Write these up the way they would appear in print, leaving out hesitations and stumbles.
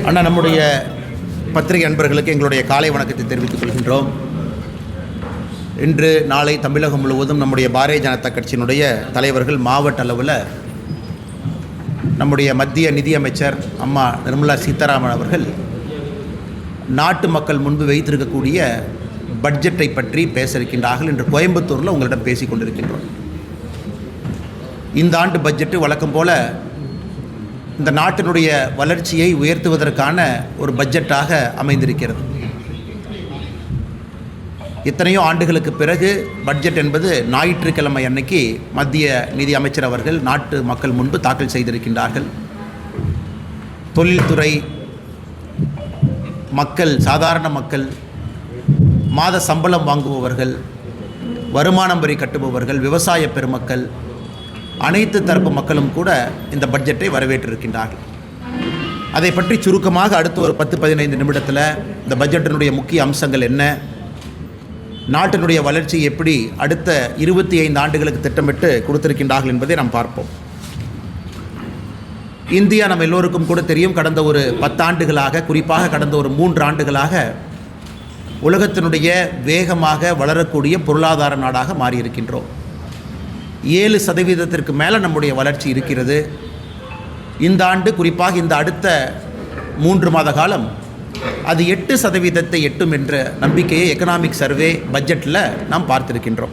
அண்ணா, நம்முடைய பத்திரிகை அன்பர்களுக்கு எங்களுடைய காலை வணக்கத்தை தெரிவித்துக் கொள்கின்றோம். இன்று நாளை தமிழகம் முழுவதும் நம்முடைய பாரதிய ஜனதா கட்சியினுடைய தலைவர்கள் மாவட்ட அளவில் நம்முடைய மத்திய நிதியமைச்சர் அம்மா நிர்மலா சீதாராமன் அவர்கள் நாட்டு மக்கள் முன்பு வைத்திருக்கக்கூடிய பட்ஜெட்டை பற்றி பேச இருக்கின்றார்கள். இன்று கோயம்புத்தூரில் உங்களிடம் பேசி கொண்டிருக்கின்றோம். இந்த ஆண்டு பட்ஜெட்டு வழக்கம் போல இந்த நாட்டினுடைய வளர்ச்சியை உயர்த்துவதற்கான ஒரு பட்ஜெட்டாக அமைந்திருக்கிறது. எத்தனையோ ஆண்டுகளுக்கு பிறகு பட்ஜெட் என்பது ஞாயிற்றுக்கிழமை அன்னைக்கு மத்திய நிதி அமைச்சர் அவர்கள் நாட்டு மக்கள் முன்பு தாக்கல் செய்திருக்கின்றார்கள். தொழில்துறை மக்கள், சாதாரண மக்கள், மாத சம்பளம் வாங்குபவர்கள், வருமானம் வரி கட்டுபவர்கள், விவசாய பெருமக்கள், அனைத்து தரப்பு மக்களும் கூட இந்த பட்ஜெட்டை வரவேற்றிருக்கின்றார்கள். அதை பற்றி சுருக்கமாக அடுத்த ஒரு 10-15 நிமிடத்தில் இந்த பட்ஜெட்டினுடைய முக்கிய அம்சங்கள் என்ன, நாட்டினுடைய வளர்ச்சி எப்படி அடுத்த 25 ஆண்டுகளுக்கு திட்டமிட்டு கொடுத்திருக்கின்றார்கள் என்பதை நாம் பார்ப்போம். இந்தியா நம்ம எல்லோருக்கும் கூட தெரியும், கடந்த ஒரு 10 ஆண்டுகளாக, குறிப்பாக கடந்த ஒரு 3 ஆண்டுகளாக உலகத்தினுடைய வேகமாக வளரக்கூடிய பொருளாதார நாடாக மாறியிருக்கின்றோம். 7% மேலே நம்முடைய வளர்ச்சி இருக்கிறது. இந்த ஆண்டு, குறிப்பாக இந்த அடுத்த 3 மாத காலம் அது 8% எட்டும் என்ற நம்பிக்கையை எக்கனாமிக் சர்வே பட்ஜெட்டில் நாம் பார்த்திருக்கின்றோம்.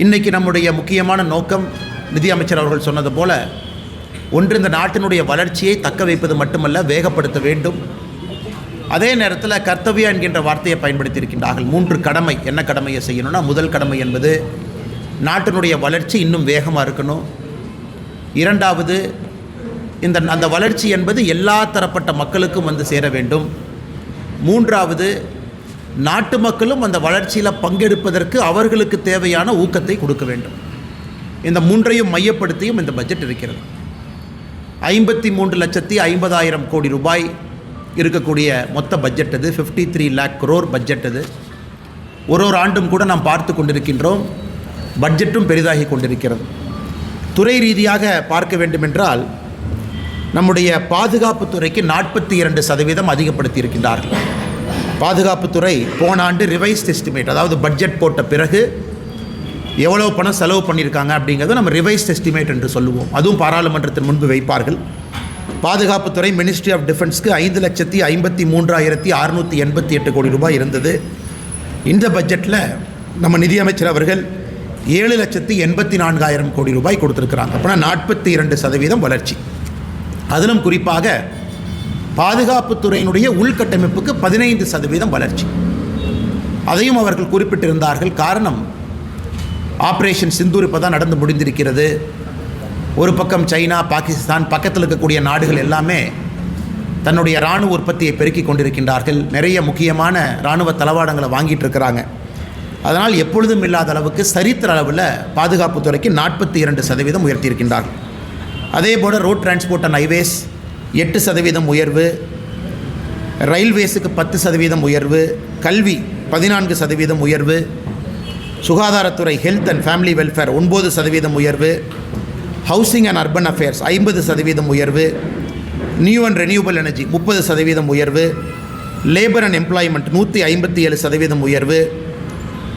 இன்றைக்கி நம்முடைய முக்கியமான நோக்கம், நிதியமைச்சர் அவர்கள் சொன்னது போல, ஒன்று இந்த நாட்டினுடைய வளர்ச்சியை தக்க வைப்பது மட்டுமல்ல, வேகப்படுத்த வேண்டும். அதே நேரத்தில் கர்த்தவியா என்கின்ற வார்த்தையை பயன்படுத்தியிருக்கின்றார்கள். 3 கடமை. என்ன கடமையை செய்யணும்னா, முதல் கடமை என்பது நாட்டினுடைய வளர்ச்சி இன்னும் வேகமாக இருக்கணும். இரண்டாவது, அந்த வளர்ச்சி என்பது எல்லா தரப்பட்ட மக்களுக்கும் வந்து சேர வேண்டும். மூன்றாவது, நாட்டு மக்களும் அந்த வளர்ச்சியில் பங்கெடுப்பதற்கு அவர்களுக்கு தேவையான ஊக்கத்தை கொடுக்க வேண்டும். இந்த 3ஐயும் மையப்படுத்தியும் இந்த பட்ஜெட் இருக்கிறது. 53,50,000 கோடி ரூபாய் இருக்கக்கூடிய மொத்த பட்ஜெட் அது. 53 lakh crore பட்ஜெட் அது. ஒரு ஆண்டும் கூட நாம் பார்த்து கொண்டிருக்கின்றோம், பட்ஜெட்டும் பெரிதாகி கொண்டிருக்கிறது. துறை ரீதியாக பார்க்க வேண்டுமென்றால் நம்முடைய பாதுகாப்புத்துறைக்கு 42% அதிகப்படுத்தி இருக்கின்றார்கள். பாதுகாப்புத்துறை போன ஆண்டு ரிவைஸ்ட் எஸ்டிமேட், அதாவது பட்ஜெட் போட்ட பிறகு எவ்வளோ பணம் செலவு பண்ணியிருக்காங்க அப்படிங்கிறத நம்ம ரிவைஸ்ட் எஸ்டிமேட் என்று சொல்லுவோம். அதுவும் பாராளுமன்றத்தின் முன்பு வைப்பார்கள். பாதுகாப்புத்துறை மினிஸ்ட்ரி ஆஃப் டிஃபென்ஸ்க்கு 5,53,688 கோடி ரூபாய் இருந்தது. இந்த பட்ஜெட்டில் நம்ம நிதியமைச்சர் அவர்கள் 7,84,000 கோடி ரூபாய் கொடுத்துருக்குறாங்க. அப்படின்னா 42% வளர்ச்சி. அதிலும் குறிப்பாக பாதுகாப்புத்துறையினுடைய உள்கட்டமைப்புக்கு 15% வளர்ச்சி. அதையும் அவர்கள் குறிப்பிட்டிருந்தார்கள். காரணம், ஆப்ரேஷன் சிந்தூர் இப்போ தான் நடந்து முடிந்திருக்கிறது. ஒரு பக்கம் சைனா, பாகிஸ்தான், பக்கத்தில் இருக்கக்கூடிய நாடுகள் எல்லாமே தன்னுடைய இராணுவ உற்பத்தியை பெருக்கி கொண்டிருக்கின்றார்கள். நிறைய முக்கியமான இராணுவ தளவாடங்களை வாங்கிட்டு இருக்கிறாங்க. அதனால் எப்பொழுதும் இல்லாத அளவுக்கு சரித்திர அளவில் பாதுகாப்புத்துறைக்கு 42% உயர்த்தியிருக்கின்றார்கள். அதே போல் ரோட் டிரான்ஸ்போர்ட் அண்ட் ஹைவேஸ் 8% உயர்வு, ரயில்வேஸுக்கு 10% உயர்வு, கல்வி 14% உயர்வு, சுகாதாரத்துறை ஹெல்த் அண்ட் ஃபேமிலி வெல்ஃபேர் 9% உயர்வு, ஹவுசிங் அண்ட் அர்பன் அஃபேர்ஸ் 50% உயர்வு, நியூ அண்ட் ரெனியூவபிள் எனர்ஜி 30% உயர்வு, லேபர் அண்ட் எம்ப்ளாய்மெண்ட் 157% உயர்வு,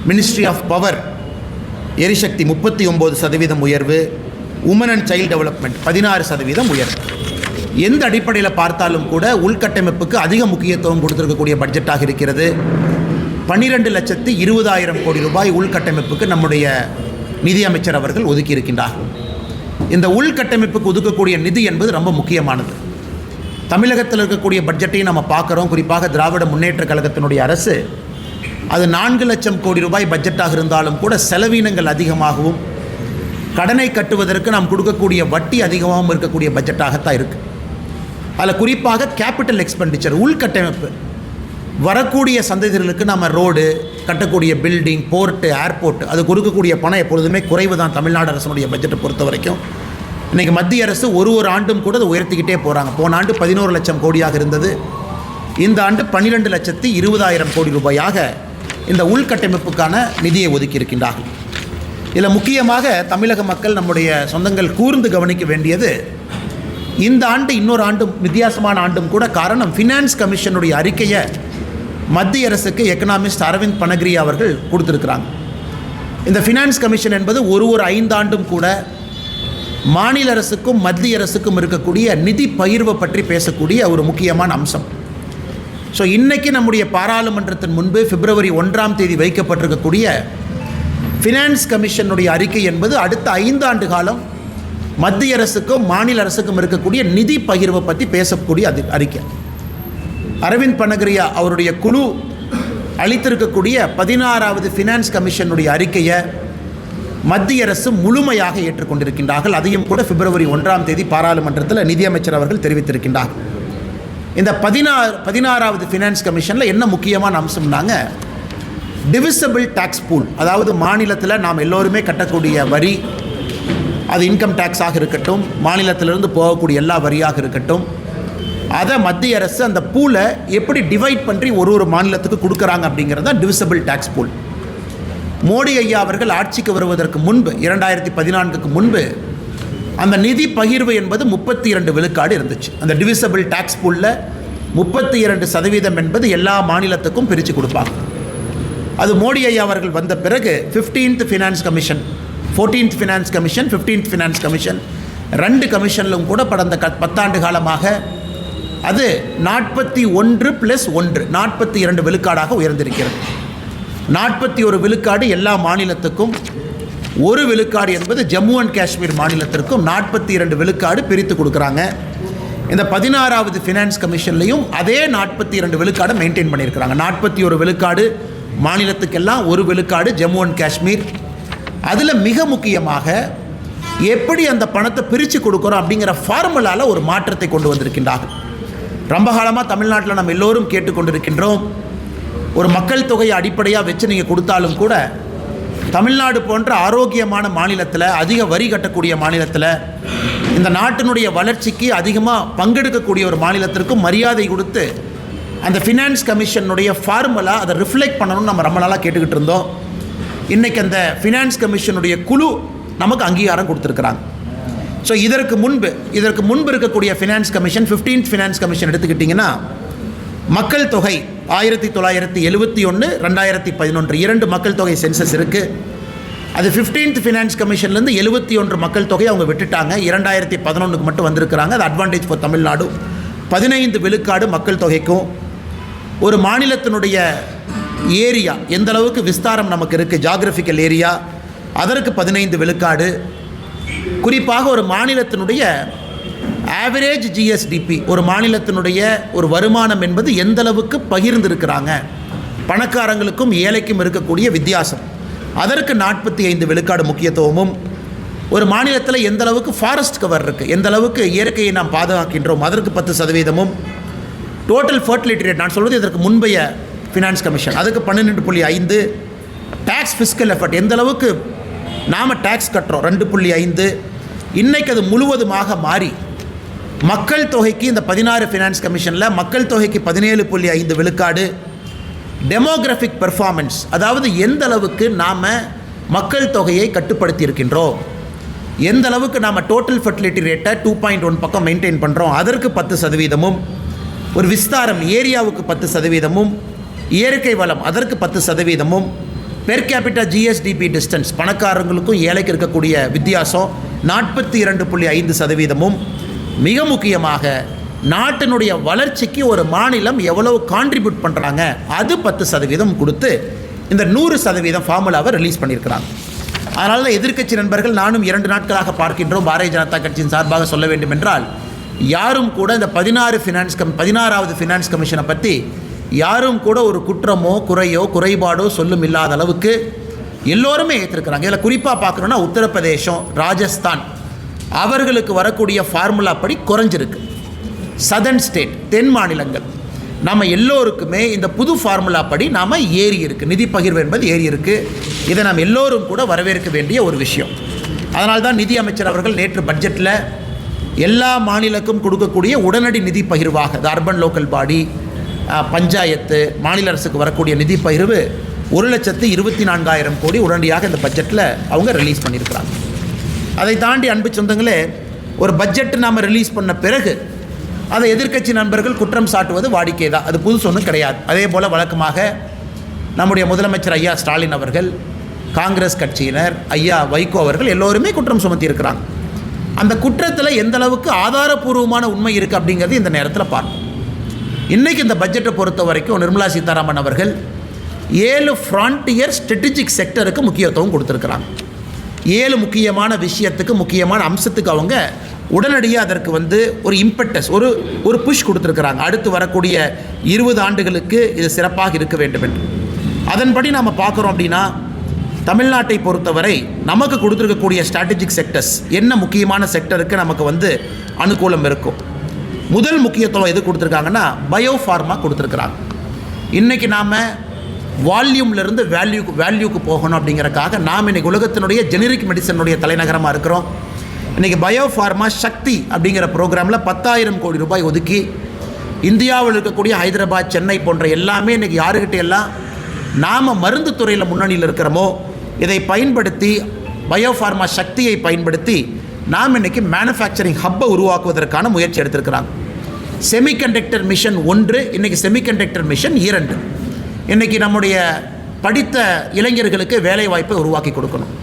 மினிஸ்ட்ரி ஆஃப் பவர் எரிசக்தி 39% உயர்வு, உமன் அண்ட் சைல்டு டெவலப்மெண்ட் 16% உயர்வு. எந்த அடிப்படையில் பார்த்தாலும் கூட உள்கட்டமைப்புக்கு அதிக முக்கியத்துவம் கொடுத்திருக்கக்கூடிய பட்ஜெட்டாக இருக்கிறது. 12,20,000 கோடி ரூபாய் உள்கட்டமைப்புக்கு நம்முடைய நிதியமைச்சர் அவர்கள் ஒதுக்கி இருக்கின்றார்கள். இந்த உள்கட்டமைப்புக்கு ஒதுக்கக்கூடிய நிதி என்பது ரொம்ப முக்கியமானது. தமிழகத்தில் இருக்கக்கூடிய பட்ஜெட்டையும் நம்ம பார்க்குறோம். குறிப்பாக திராவிட முன்னேற்ற கழகத்தினுடைய அரசு அது 4 லட்சம் கோடி ரூபாய் பட்ஜெட்டாக இருந்தாலும் கூட செலவினங்கள் அதிகமாகவும், கடனை கட்டுவதற்கு நாம் கொடுக்கக்கூடிய வட்டி அதிகமாகவும் இருக்கக்கூடிய பட்ஜெட்டாகத்தான் இருக்குது. அதில் குறிப்பாக கேபிட்டல் எக்ஸ்பெண்டிச்சர், உள்கட்டமைப்பு, வரக்கூடிய சந்ததிகளுக்கு நம்ம ரோடு கட்டக்கூடிய, பில்டிங், போர்ட்டு, ஏர்போர்ட், அது கொடுக்கக்கூடிய பணம் எப்பொழுதுமே குறைவு தான் தமிழ்நாடு அரசனுடைய பட்ஜெட்டை பொறுத்த வரைக்கும். இன்றைக்கி மத்திய அரசு ஒரு ஆண்டும் கூட அதை உயர்த்திக்கிட்டே போகிறாங்க. போன ஆண்டு 11 லட்சம் கோடியாக இருந்தது. இந்த ஆண்டு 12,20,000 கோடி ரூபாயாக இந்த உள்கட்டமைப்புக்கான நிதியை ஒதுக்கி இருக்கின்றார்கள். இதில் முக்கியமாக தமிழக மக்கள், நம்முடைய சொந்தங்கள் கூர்ந்து கவனிக்க வேண்டியது, இந்த ஆண்டு இன்னொரு ஆண்டும் வித்தியாசமான ஆண்டும் கூட. காரணம், ஃபினான்ஸ் கமிஷனுடைய அறிக்கையை மத்திய அரசுக்கு எக்கனாமிஸ்ட் அரவிந்த் பனகிரியா அவர்கள் கொடுத்துருக்கிறாங்க. இந்த ஃபினான்ஸ் கமிஷன் என்பது ஒரு 5 ஆண்டும் கூட மாநில அரசுக்கும் மத்திய அரசுக்கும் இருக்கக்கூடிய நிதி பகிர்வை பற்றி பேசக்கூடிய ஒரு முக்கியமான அம்சம். ஸோ இன்றைக்கி நம்முடைய பாராளுமன்றத்தின் முன்பு பிப்ரவரி 1ஆம் தேதி வைக்கப்பட்டிருக்கக்கூடிய ஃபினான்ஸ் கமிஷனுடைய அறிக்கை என்பது அடுத்த 5 ஆண்டு காலம் மத்திய அரசுக்கும் மாநில அரசுக்கும் இருக்கக்கூடிய நிதி பகிர்வை பற்றி பேசக்கூடிய அறிக்கை. அரவிந்த் பனகிரியா அவருடைய குழு அளித்திருக்கக்கூடிய 16வது ஃபினான்ஸ் கமிஷனுடைய அறிக்கையை மத்திய அரசு முழுமையாக ஏற்றுக்கொண்டிருக்கின்றார்கள். அதையும் கூட பிப்ரவரி 1ஆம் தேதி பாராளுமன்றத்தில் நிதியமைச்சர் அவர்கள் தெரிவித்திருக்கின்றார்கள். இந்த 16வது ஃபினான்ஸ் கமிஷனில் என்ன முக்கியமான அம்சம்னாங்க, டிவிசபிள் டேக்ஸ் பூல், அதாவது மாநிலத்தில் நாம் எல்லோருமே கட்டக்கூடிய வரி, அது இன்கம் டேக்ஸாக இருக்கட்டும், மாநிலத்திலிருந்து போகக்கூடிய எல்லா வரியாக இருக்கட்டும், அதை மத்திய அரசு அந்த பூலை எப்படி டிவைட் பண்ணி ஒரு மாநிலத்துக்கு கொடுக்குறாங்க அப்படிங்கிறது தான் டிவிசபிள் டேக்ஸ் பூல். மோடி ஐயா அவர்கள் ஆட்சிக்கு வருவதற்கு முன்பு 2014க்கு முன்பு அந்த நிதி பகிர்வு என்பது 32 விழுக்காடு இருந்துச்சு. அந்த டிவிசபிள் டேக்ஸ் பூலில் 32% என்பது எல்லா மாநிலத்துக்கும் பிரித்து கொடுப்பாங்க. அது மோடி ஐயா அவர்கள் வந்த பிறகு 15th finance commission, 14th finance commission, 15th finance commission, 2 கமிஷனிலும் கூட கடந்த 10 ஆண்டு காலமாக அது 41+1 42 விழுக்காடாக உயர்ந்திருக்கிறது. 41 விழுக்காடு எல்லா மாநிலத்துக்கும், 1 விழுக்காடு என்பது ஜம்மு அண்ட் காஷ்மீர் மாநிலத்திற்கும் 42 விழுக்காடு பிரித்து கொடுக்குறாங்க. இந்த 16வது ஃபினான்ஸ் கமிஷன்லையும் அதே 42 விழுக்காடு மெயின்டைன் பண்ணியிருக்கிறாங்க. 41 விழுக்காடு மாநிலத்துக்கெல்லாம், 1 விழுக்காடு ஜம்மு அண்ட் காஷ்மீர். அதில் மிக முக்கியமாக எப்படி அந்த பணத்தை பிரித்து கொடுக்குறோம் அப்படிங்கிற ஃபார்முலாவில் ஒரு மாற்றத்தை கொண்டு வந்திருக்கின்றார்கள். ரொம்ப காலமாக தமிழ்நாட்டில் நம்ம எல்லோரும் கேட்டுக்கொண்டிருக்கின்றோம், ஒரு மக்கள் தொகையை அடிப்படையாக வச்சு நீங்கள் கொடுத்தாலும் கூட தமிழ்நாடு போன்ற ஆரோக்கியமான மாநிலத்தில், அதிக வரி கட்டக்கூடிய மாநிலத்தில், இந்த நாட்டினுடைய வளர்ச்சிக்கு அதிகமாக பங்கெடுக்கக்கூடிய ஒரு மாநிலத்திற்கும் மரியாதை கொடுத்து அந்த ஃபினான்ஸ் கமிஷனுடைய ஃபார்முலா அதை ரிஃப்ளெக்ட் பண்ணணும்னு நம்ம ரொம்ப நாளாக கேட்டுக்கிட்டு இருந்தோம். இன்றைக்கி அந்த ஃபினான்ஸ் கமிஷனுடைய குழு நமக்கு அங்கீகாரம் கொடுத்துருக்குறாங்க. ஸோ இதற்கு முன்பு இருக்கக்கூடிய finance commission, 15th finance commission எடுத்துக்கிட்டிங்கன்னா, மக்கள் தொகை 1971, 2011 2 மக்கள் தொகை சென்சஸ் இருக்குது. அது 15th ஃபினான்ஸ் கமிஷன்லேருந்து 71 மக்கள் தொகை அவங்க விட்டுட்டாங்க. 2011க்கு மட்டும் வந்திருக்கிறாங்க. அது அட்வான்டேஜ் ஃபார் தமிழ்நாடு. 15 விழுக்காடு மக்கள் தொகைக்கும், ஒரு மாநிலத்தினுடைய ஏரியா எந்த அளவுக்கு விஸ்தாரம் நமக்கு இருக்குது, ஜாகிரபிக்கல் ஏரியா, அதற்கு 15 விழுக்காடு. குறிப்பாக ஒரு மாநிலத்தினுடைய ஆவரேஜ் ஜிஎஸ்டிபி, ஒரு மாநிலத்தினுடைய ஒரு வருமானம் என்பது எந்த அளவுக்கு பகிர்ந்திருக்கிறாங்க, பணக்காரங்களுக்கும் ஏழைக்கும் இருக்கக்கூடிய வித்தியாசம், அதற்கு 45 விழுக்காடு முக்கியத்துவமும், ஒரு மாநிலத்தில் எந்த அளவுக்கு ஃபாரஸ்ட் கவர் இருக்குது, எந்த அளவுக்கு இயற்கையை நாம் பாதுகாக்கின்றோம், அதற்கு 10%, டோட்டல் ஃபர்டிலிட்டி ரேட், நான் சொல்வது இதற்கு முன்பைய ஃபினான்ஸ் கமிஷன், அதுக்கு 12.5, டேக்ஸ் ஃபிஸ்கல் எஃபர்ட், எந்த அளவுக்கு நாம் டேக்ஸ் கட்டுறோம் 2.5. இன்றைக்கு அது முழுவதுமாக மாறி மக்கள் தொகைக்கு இந்த 16 ஃபினான்ஸ் கமிஷனில் மக்கள் தொகைக்கு 17.5 விழுக்காடு. டெமோகிராஃபிக் பெர்ஃபார்மன்ஸ், அதாவது எந்த அளவுக்கு நாம் மக்கள் தொகையை கட்டுப்படுத்தி இருக்கின்றோம், எந்த அளவுக்கு நாம் டோட்டல் ஃபர்டிலிட்டி ரேட்டை 2.1 பக்கம் மெயின்டைன் பண்ணுறோம், அதற்கு 10%, ஒரு விஸ்தாரம் ஏரியாவுக்கு 10%, இயற்கை வளம் அதற்கு 10%, பெர் கேபிட்டா ஜிஎஸ்டிபி டிஸ்டன்ஸ், பணக்காரங்களுக்கும் ஏழைக்கு இருக்கக்கூடிய வித்தியாசம் 42.5%. மிக முக்கியமாக நாட்டினுடைய வளர்ச்சிக்கு ஒரு மாநிலம் எவ்வளவு கான்ட்ரிபியூட் பண்ணுறாங்க, அது 10% கொடுத்து இந்த 100% ஃபார்முலாவை ரிலீஸ் பண்ணியிருக்கிறாங்க. அதனால தான் எதிர்க்கட்சி நண்பர்கள் நானும் 2 நாட்களாக பார்க்கின்றோம், பாரதிய ஜனதா கட்சியின் சார்பாக சொல்ல வேண்டும் என்றால், யாரும் கூட இந்த 16வது ஃபினான்ஸ் கமிஷனை பற்றி யாரும் கூட ஒரு குற்றமோ குறையோ குறைபாடோ சொல்லும் இல்லாத அளவுக்கு எல்லோருமே ஏற்றிருக்கிறாங்க. இதில் குறிப்பாக பார்க்கணுன்னா உத்தரப்பிரதேசம், ராஜஸ்தான், அவர்களுக்கு வரக்கூடிய ஃபார்முலா படி குறைஞ்சிருக்கு. சதர்ன் ஸ்டேட், தென் மாநிலங்கள், நம்ம எல்லோருக்குமே இந்த புது ஃபார்முலா படி நாம் ஏறி இருக்குது, நிதி பகிர்வு என்பது ஏறி இருக்குது. இதை நாம் எல்லோரும் கூட வரவேற்க வேண்டிய ஒரு விஷயம். அதனால்தான் நிதி அமைச்சர் அவர்கள் நேற்று பட்ஜெட்டில் எல்லா மாநிலக்கும் கொடுக்கக்கூடிய உடனடி நிதி பகிர்வாக, இந்த அர்பன் லோக்கல் பாடி, பஞ்சாயத்து, மாநில அரசுக்கு வரக்கூடிய நிதி பகிர்வு 1,24,000 கோடி உடனடியாக இந்த பட்ஜெட்டில் அவங்க ரிலீஸ் பண்ணியிருக்கிறாங்க. அதை தாண்டி அன்பு சொந்தங்களே, ஒரு பட்ஜெட் நாம் ரிலீஸ் பண்ண பிறகு அதை எதிர்க்கட்சி நண்பர்கள் குற்றம் சாட்டுவது வாடிக்கை தான், அது புதுசு ஒன்றும் கிடையாது. அதே போல் வழக்கமாக நம்முடைய முதலமைச்சர் ஐயா ஸ்டாலின் அவர்கள், காங்கிரஸ் கட்சியினர், ஐயா வைகோ அவர்கள் எல்லோருமே குற்றம் சுமத்தி இருக்கிறாங்க. அந்த குற்றத்தில் எந்த அளவுக்கு ஆதாரபூர்வமான உண்மை இருக்குது அப்படிங்கிறது இந்த நேரத்தில் பார்ப்போம். இன்றைக்கி இந்த பட்ஜெட்டை பொறுத்த வரைக்கும் நிர்மலா சீதாராமன் அவர்கள் 7 ஃப்ரான்டியர் ஸ்ட்ராட்டஜிக் செக்டருக்கு முக்கியத்துவம் கொடுத்துருக்குறாங்க. 7 முக்கியமான விஷயத்துக்கு, முக்கியமான அம்சத்துக்கு அவங்க உடனடியாக அதற்கு ஒரு இம்பெட்டஸ், ஒரு புஷ் கொடுத்துருக்குறாங்க. அடுத்து வரக்கூடிய 20 ஆண்டுகளுக்கு இது சிறப்பாக இருக்க வேண்டும் என்று. அதன்படி நாம் பார்க்குறோம் அப்படின்னா, தமிழ்நாட்டை பொறுத்தவரை நமக்கு கொடுத்துருக்கக்கூடிய ஸ்ட்ராட்டஜிக் செக்டர்ஸ் என்ன முக்கியமான செக்டருக்கு நமக்கு அனுகூலம் இருக்கும். முதல் முக்கியத்துவம் எது கொடுத்துருக்காங்கன்னா, பயோ ஃபார்மா கொடுத்துருக்குறாங்க. இன்றைக்கி நாம் வால்யூம்லேருந்து வேல்யூக்கு போகணும் அப்படிங்கிறக்காக நாம் இன்றைக்கி உலகத்தினுடைய ஜெனரிக் மெடிசனுடைய தலைநகரமாக இருக்கிறோம். இன்றைக்கி பயோ ஃபார்மா சக்தி அப்படிங்கிற ப்ரோக்ராமில் 10,000 கோடி ரூபாய் ஒதுக்கி இந்தியாவில் இருக்கக்கூடிய ஹைதராபாத், சென்னை போன்ற எல்லாமே இன்றைக்கி யாருக்கிட்ட எல்லாம் நாம் மருந்து துறையில் முன்னணியில் இருக்கிறோமோ இதை பயன்படுத்தி, பயோ ஃபார்மா சக்தியை பயன்படுத்தி நாம் இன்றைக்கி மேனுஃபேக்சரிங் ஹப்பை உருவாக்குவதற்கான முயற்சி எடுத்திருக்கிறாங்க. செமிகண்டக்டர் மிஷன் 1, இன்றைக்கி செமிகண்டக்டர் மிஷன் 2. இன்றைக்கி நம்முடைய படித்த இளைஞர்களுக்கு வேலை வாய்ப்பை உருவாக்கி கொடுக்கணும்.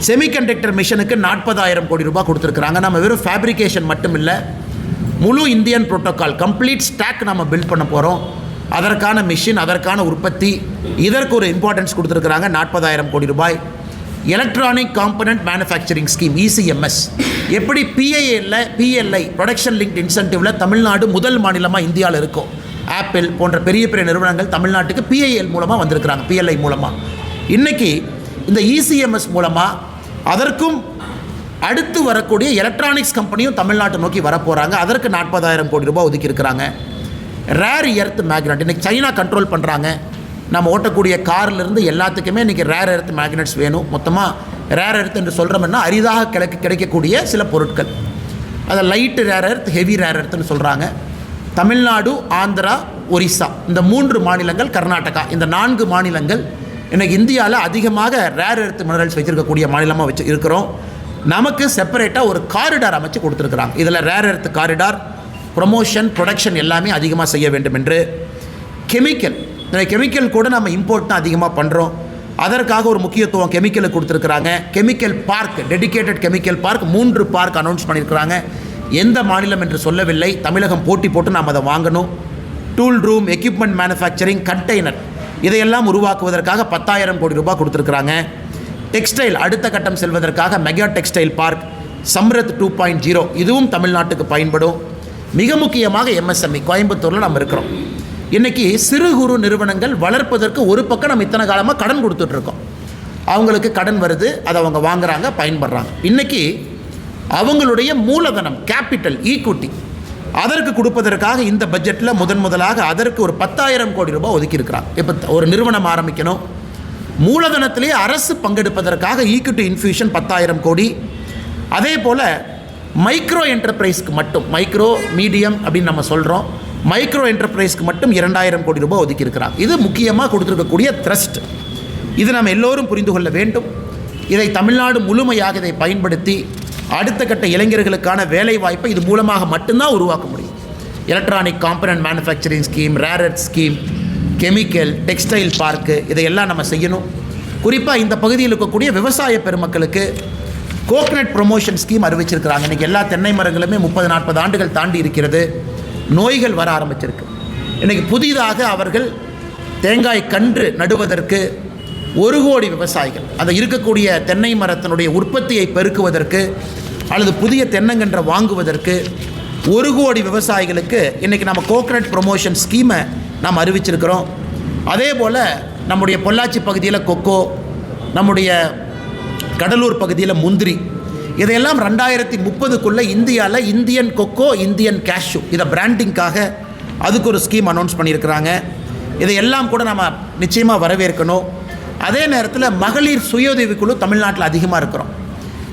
செமிகண்டக்டர் மிஷனுக்கு 40,000 கோடி ரூபாய் கொடுத்துருக்குறாங்க. நம்ம வெறும் ஃபேப்ரிகேஷன் மட்டும் இல்லை, முழு இந்தியன் புரோட்டோக்கால் கம்ப்ளீட் ஸ்டாக் நம்ம பில்ட் பண்ண போகிறோம். அதற்கான மிஷின், அதற்கான உற்பத்தி, இதற்கு ஒரு இம்பார்ட்டன்ஸ் கொடுத்துருக்குறாங்க. 40,000 கோடி ரூபாய். Electronic component manufacturing scheme ECMS, எப்படி PLI ப்ரொடக்ஷன் லிங்க்ட் இன்சென்டிவில் தமிழ்நாடு முதல் மாநிலமாக இந்தியாவில் இருக்கும். ஆப்பிள் போன்ற பெரிய பெரிய நிறுவனங்கள் தமிழ்நாட்டுக்கு PIL மூலமாக வந்திருக்கிறாங்க, PLI மூலமாக. இன்றைக்கி இந்த ECMS மூலமாக அதற்கும் அடுத்து வரக்கூடிய எலக்ட்ரானிக்ஸ் கம்பெனியும் தமிழ்நாட்டை நோக்கி வரப்போகிறாங்க. அதற்கு 40,000 கோடி ரூபாய் ஒதுக்கியிருக்கிறாங்க. ரேர் எர்த் மேக்னெட் இன்றைக்கி சைனா கண்ட்ரோல் பண்ணுறாங்க. நம்ம ஓட்டக்கூடிய கார்லேருந்து எல்லாத்துக்குமே இன்றைக்கி ரேர் எர்த் மேக்னெட்ஸ் வேணும். மொத்தமாக ரேர் எர்த் என்று சொல்கிறோம்னா அரிதாக கிடைக்கக்கூடிய சில பொருட்கள், அதை light rare earth, heavy rare எர்த்துன்னு சொல்கிறாங்க. தமிழ்நாடு, ஆந்திரா, ஒரிசா இந்த 3 மாநிலங்கள், கர்நாடகா இந்த 4 மாநிலங்கள் இன்றைக்கி இந்தியாவில் அதிகமாக ரேர் எர்த் மினரல்ஸ் வச்சுருக்கக்கூடிய மாநிலமாக இருக்கிறோம். நமக்கு செப்பரேட்டாக ஒரு காரிடார் அமைச்சு கொடுத்துருக்குறாங்க. இதில் rare earth corridor, promotion, production எல்லாமே அதிகமாக செய்ய வேண்டும் என்று. கெமிக்கல் கூட நம்ம இம்போர்ட் தான் அதிகமாக பண்ணுறோம். அதற்காக ஒரு முக்கியத்துவம் கெமிக்கலுக்கு கொடுத்துருக்குறாங்க. Chemical park, dedicated chemical park 3 park announce பண்ணியிருக்கிறாங்க. எந்த மாநிலம் என்று சொல்லவில்லை, தமிழகம் போட்டி போட்டு நாம் அதை வாங்கணும். Tool room, equipment manufacturing, container இதையெல்லாம் உருவாக்குவதற்காக 10,000 கோடி ரூபாய் கொடுத்துருக்குறாங்க. டெக்ஸ்டைல் அடுத்த கட்டம் செல்வதற்காக மெகா டெக்ஸ்டைல் பார்க், சம்ரத் 2.0 இதுவும் தமிழ்நாட்டுக்கு பயன்படும். மிக முக்கியமாக MSME கோயம்புத்தூரில் நம்ம இருக்கிறோம். இன்றைக்கி சிறு குறு நிறுவனங்கள் வளர்ப்பதற்கு ஒரு பக்கம் நம்ம இத்தனை காலமாக கடன் கொடுத்துட்ருக்கோம். அவங்களுக்கு கடன் வருது, அதை அவங்க வாங்குகிறாங்க, பயன்படுறாங்க. இன்றைக்கி அவங்களுடைய மூலதனம், கேபிட்டல், ஈக்விட்டி அதற்கு கொடுப்பதற்காக இந்த பட்ஜெட்டில் முதலாக அதற்கு ஒரு 10,000 கோடி ரூபாய் ஒதுக்கியிருக்கிறாங்க. இப்போ ஒரு நிறுவனம் ஆரம்பிக்கணும், மூலதனத்திலே அரசு பங்கெடுப்பதற்காக ஈக்விட்டி இன்ஃபியூஷன் 10,000 கோடி. அதே போல் மைக்ரோ என்டர்பிரைஸ்க்கு மட்டும், மைக்ரோ மீடியம் அப்படின்னு நம்ம சொல்கிறோம், மைக்ரோ என்டர்பிரைஸ்க்கு மட்டும் 2,000 கோடி ரூபாய் ஒதுக்கியிருக்கிறாங்க. இது முக்கியமாக கொடுத்துருக்கக்கூடிய த்ரஸ்ட். இது நம்ம எல்லோரும் புரிந்து கொள்ள வேண்டும். இதை தமிழ்நாடு முழுமையாக இதை பயன்படுத்தி அடுத்த கட்ட இளைஞர்களுக்கான வேலை வாய்ப்பை இது மூலமாக மட்டும்தான் உருவாக்க முடியும். Electronic component manufacturing scheme, rare earth scheme, chemical, textile park இதையெல்லாம் நம்ம செய்யணும். குறிப்பாக இந்த பகுதியில் இருக்கக்கூடிய விவசாய பெருமக்களுக்கு கோகனட் ப்ரொமோஷன் ஸ்கீம் அறிவிச்சிருக்கிறாங்க. இன்றைக்கி எல்லா தென்னை மரங்களுமே 30-40 ஆண்டுகள் தாண்டி இருக்கிறது, நோய்கள் வர ஆரம்பிச்சிருக்கு. இன்றைக்கி புதிதாக அவர்கள் தேங்காய் கன்று நடுவதற்கு 1 கோடி விவசாயிகள், அதை இருக்கக்கூடிய தென்னை மரத்தினுடைய உற்பத்தியை பெருக்குவதற்கு அல்லது புதிய தென்னங்கன்றை வாங்குவதற்கு 1 கோடி விவசாயிகளுக்கு இன்றைக்கி நம்ம கோகனட் ப்ரொமோஷன் ஸ்கீமை நாம் அறிவிச்சிருக்கிறோம். அதே போல் நம்முடைய பொள்ளாச்சி பகுதியில் கொக்கோ, நம்முடைய கடலூர் பகுதியில் முந்திரி, இதையெல்லாம் 2030க்குள்ளே இந்தியாவில் இந்தியன் கொக்கோ, இந்தியன் கேஷ்யூ இதை பிராண்டிங்காக அதுக்கு ஒரு ஸ்கீம் அனௌன்ஸ் பண்ணியிருக்கிறாங்க. இதையெல்லாம் கூட நம்ம நிச்சயமாக வரவேற்கணும். அதே நேரத்தில் மகளிர் சுயஉதவி குழு தமிழ்நாட்டில் அதிகமாக இருக்கிறோம்.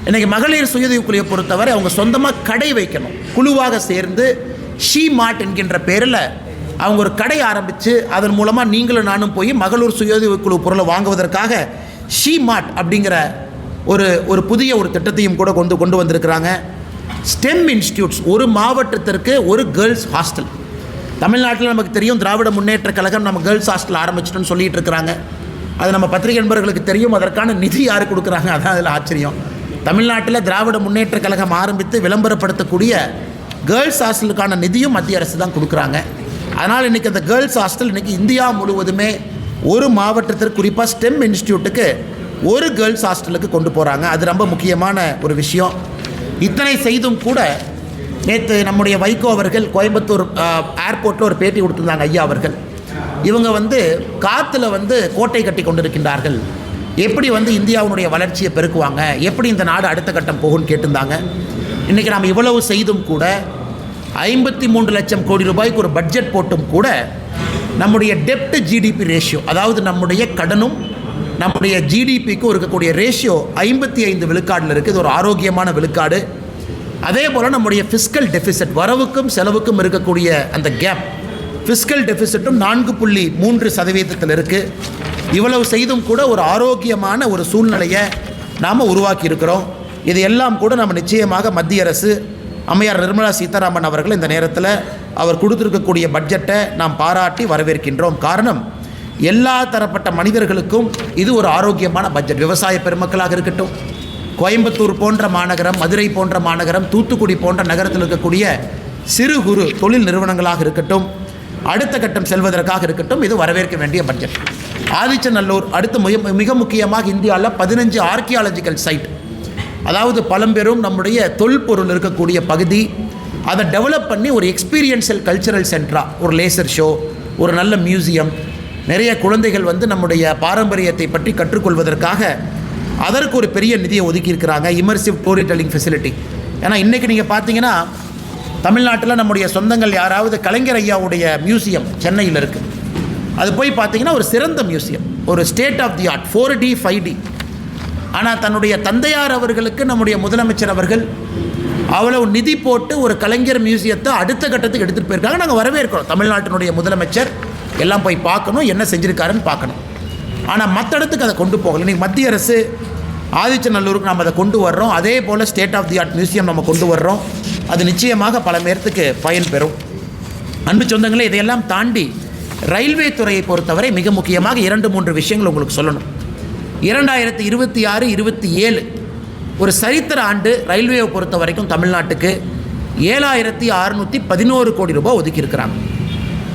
இன்றைக்கி மகளிர் சுயஉதவி குழுவை பொறுத்தவரை அவங்க சொந்தமாக கடை வைக்கணும். குழுவாக சேர்ந்து ஷீ மார்ட் என்கின்ற பேரில் அவங்க ஒரு கடை ஆரம்பித்து அதன் மூலமாக நீங்களும் நானும் போய் மகளிர் சுயஉதவி குழு பொருளை வாங்குவதற்காக ஷீ மார்ட் அப்படிங்கிற ஒரு புதிய ஒரு திட்டத்தையும் கூட கொண்டு வந்திருக்கிறாங்க. ஸ்டெம் இன்ஸ்டியூட்ஸ், ஒரு மாவட்டத்திற்கு ஒரு கேர்ள்ஸ் ஹாஸ்டல். தமிழ்நாட்டில் நமக்கு தெரியும், திராவிட முன்னேற்ற கழகம் நம்ம கேர்ள்ஸ் ஹாஸ்டல் ஆரம்பிச்சிட்டோன்னு சொல்லிட்டு இருக்கிறாங்க. அது நம்ம பத்திரிகை நண்பர்களுக்கு தெரியும். அதற்கான நிதி யார் கொடுக்குறாங்க, அதான் அதில் ஆச்சரியம். தமிழ்நாட்டில் திராவிட முன்னேற்ற கழகம் ஆரம்பித்து விளம்பரப்படுத்தக்கூடிய கேர்ள்ஸ் ஹாஸ்டலுக்கான நிதியும் மத்திய அரசு தான் கொடுக்குறாங்க. அதனால் இன்றைக்கி அந்த கேர்ள்ஸ் ஹாஸ்டல் இன்றைக்கி இந்தியா முழுவதுமே ஒரு மாவட்டத்திற்கு, குறிப்பாக ஸ்டெம் இன்ஸ்டியூட்டுக்கு ஒரு கேர்ள்ஸ் ஹாஸ்டலுக்கு கொண்டு போகிறாங்க. அது ரொம்ப முக்கியமான ஒரு விஷயம். இத்தனை செய்தும் கூட நேற்று நம்முடைய வைகோ அவர்கள் கோயம்புத்தூர் ஏர்போர்ட்டில் ஒரு பேட்டி கொடுத்துருந்தாங்க. ஐயா அவர்கள் இவங்க காற்றுல கோட்டை கட்டி கொண்டிருக்கின்றார்கள், எப்படி இந்தியாவுடைய வளர்ச்சியை பெருக்குவாங்க, எப்படி இந்த நாடு அடுத்த கட்டம் போகும்னு கேட்டிருந்தாங்க. இன்றைக்கி நாம் இவ்வளவு செய்தும் கூட 53 லட்சம் கோடி ரூபாய்க்கு ஒரு பட்ஜெட் போட்டும் கூட நம்முடைய டெப்ட் ஜிடிபி ரேஷியோ, அதாவது நம்முடைய கடனும் நம்முடைய ஜிடிபிக்கும் இருக்கக்கூடிய ரேஷியோ 55 விழுக்காடில் இருக்குது. இது ஒரு ஆரோக்கியமான விழுக்காடு. அதே போல் நம்முடைய ஃபிஸ்கல் டெஃபிசிட், வரவுக்கும் செலவுக்கும் இருக்கக்கூடிய அந்த கேப், ஃபிஸ்கல் டெஃபிசிட்டும் 4.3% இருக்குது. இவ்வளவு செய்தும் கூட ஒரு ஆரோக்கியமான ஒரு சூழ்நிலையை நாம் உருவாக்கி இருக்கிறோம். இது எல்லாம் கூட நம்ம நிச்சயமாக மத்திய அரசு, அம்மையார் நிர்மலா சீதாராமன் அவர்கள் இந்த நேரத்தில் அவர் கொடுத்திருக்கக்கூடிய பட்ஜெட்டை நாம் பாராட்டி வரவேற்கின்றோம். காரணம், எல்லா தரப்பட்ட மனிதர்களுக்கும் இது ஒரு ஆரோக்கியமான பட்ஜெட். விவசாய பெருமக்களாக இருக்கட்டும், கோயம்புத்தூர் போன்ற மாநகரம், மதுரை போன்ற மாநகரம், தூத்துக்குடி போன்ற நகரத்தில் இருக்கக்கூடிய சிறு குறு தொழில் நிறுவனங்களாக இருக்கட்டும், அடுத்த கட்டம் செல்வதற்காக இருக்கட்டும், இது வரவேற்க வேண்டிய பட்ஜெட். ஆதிச்சநல்லூர் அடுத்து மிக முக்கியமாக இந்தியாவில் 15 ஆர்கியாலஜிக்கல் சைட், அதாவது பழம்பெரும் நம்முடைய தொல்பொருள் இருக்கக்கூடிய பகுதி, அதை டெவலப் பண்ணி ஒரு எக்ஸ்பீரியன்ஷியல் கல்ச்சரல் சென்டராக, ஒரு லேசர் ஷோ, ஒரு நல்ல மியூசியம், நிறைய குழந்தைகள் நம்முடைய பாரம்பரியத்தை பற்றி கற்றுக்கொள்வதற்காக அதற்கு ஒரு பெரிய நிதியை ஒதுக்கியிருக்கிறாங்க. Immersive storytelling facility. ஏன்னா இன்றைக்கி நீங்கள் பார்த்தீங்கன்னா தமிழ்நாட்டில் நம்முடைய சொந்தங்கள் யாராவது, கலைஞர் ஐயாவுடைய மியூசியம் சென்னையில் இருக்குது. அது போய் பார்த்தீங்கன்னா ஒரு சிறந்த மியூசியம், ஒரு state of the art, 4D 5D. ஆனால் தன்னுடைய தந்தையார் அவர்களுக்கு நம்முடைய முதலமைச்சர் அவர்கள் அவ்வளவு நிதி போட்டு ஒரு கலைஞர் மியூசியத்தை அடுத்த கட்டத்துக்கு எடுத்துகிட்டு போயிருக்காங்க. நாங்கள் வரவேற்கிறோம். தமிழ்நாட்டினுடைய முதலமைச்சர் எல்லாம் போய் பார்க்கணும், என்ன செஞ்சுருக்காருன்னு பார்க்கணும். ஆனால் மற்ற இடத்துக்கு அதை கொண்டு போகலை. இன்றைக்கி மத்திய அரசு ஆதிச்சநல்லூருக்கு நம்ம அதை கொண்டு வர்றோம். அதே போல் state of the art museum நம்ம கொண்டு வர்றோம். அது நிச்சயமாக பல பேர்த்துக்கு பயன்பெறும். அன்பு சொந்தங்களே, இதையெல்லாம் தாண்டி ரயில்வே துறையை பொறுத்தவரை மிக முக்கியமாக 2-3 விஷயங்கள் உங்களுக்கு சொல்லணும். 2026-27 ஒரு சரித்திர ஆண்டு ரயில்வேவை பொறுத்த வரைக்கும் தமிழ்நாட்டுக்கு 7611 கோடி ரூபாய் ஒதுக்கியிருக்கிறாங்க.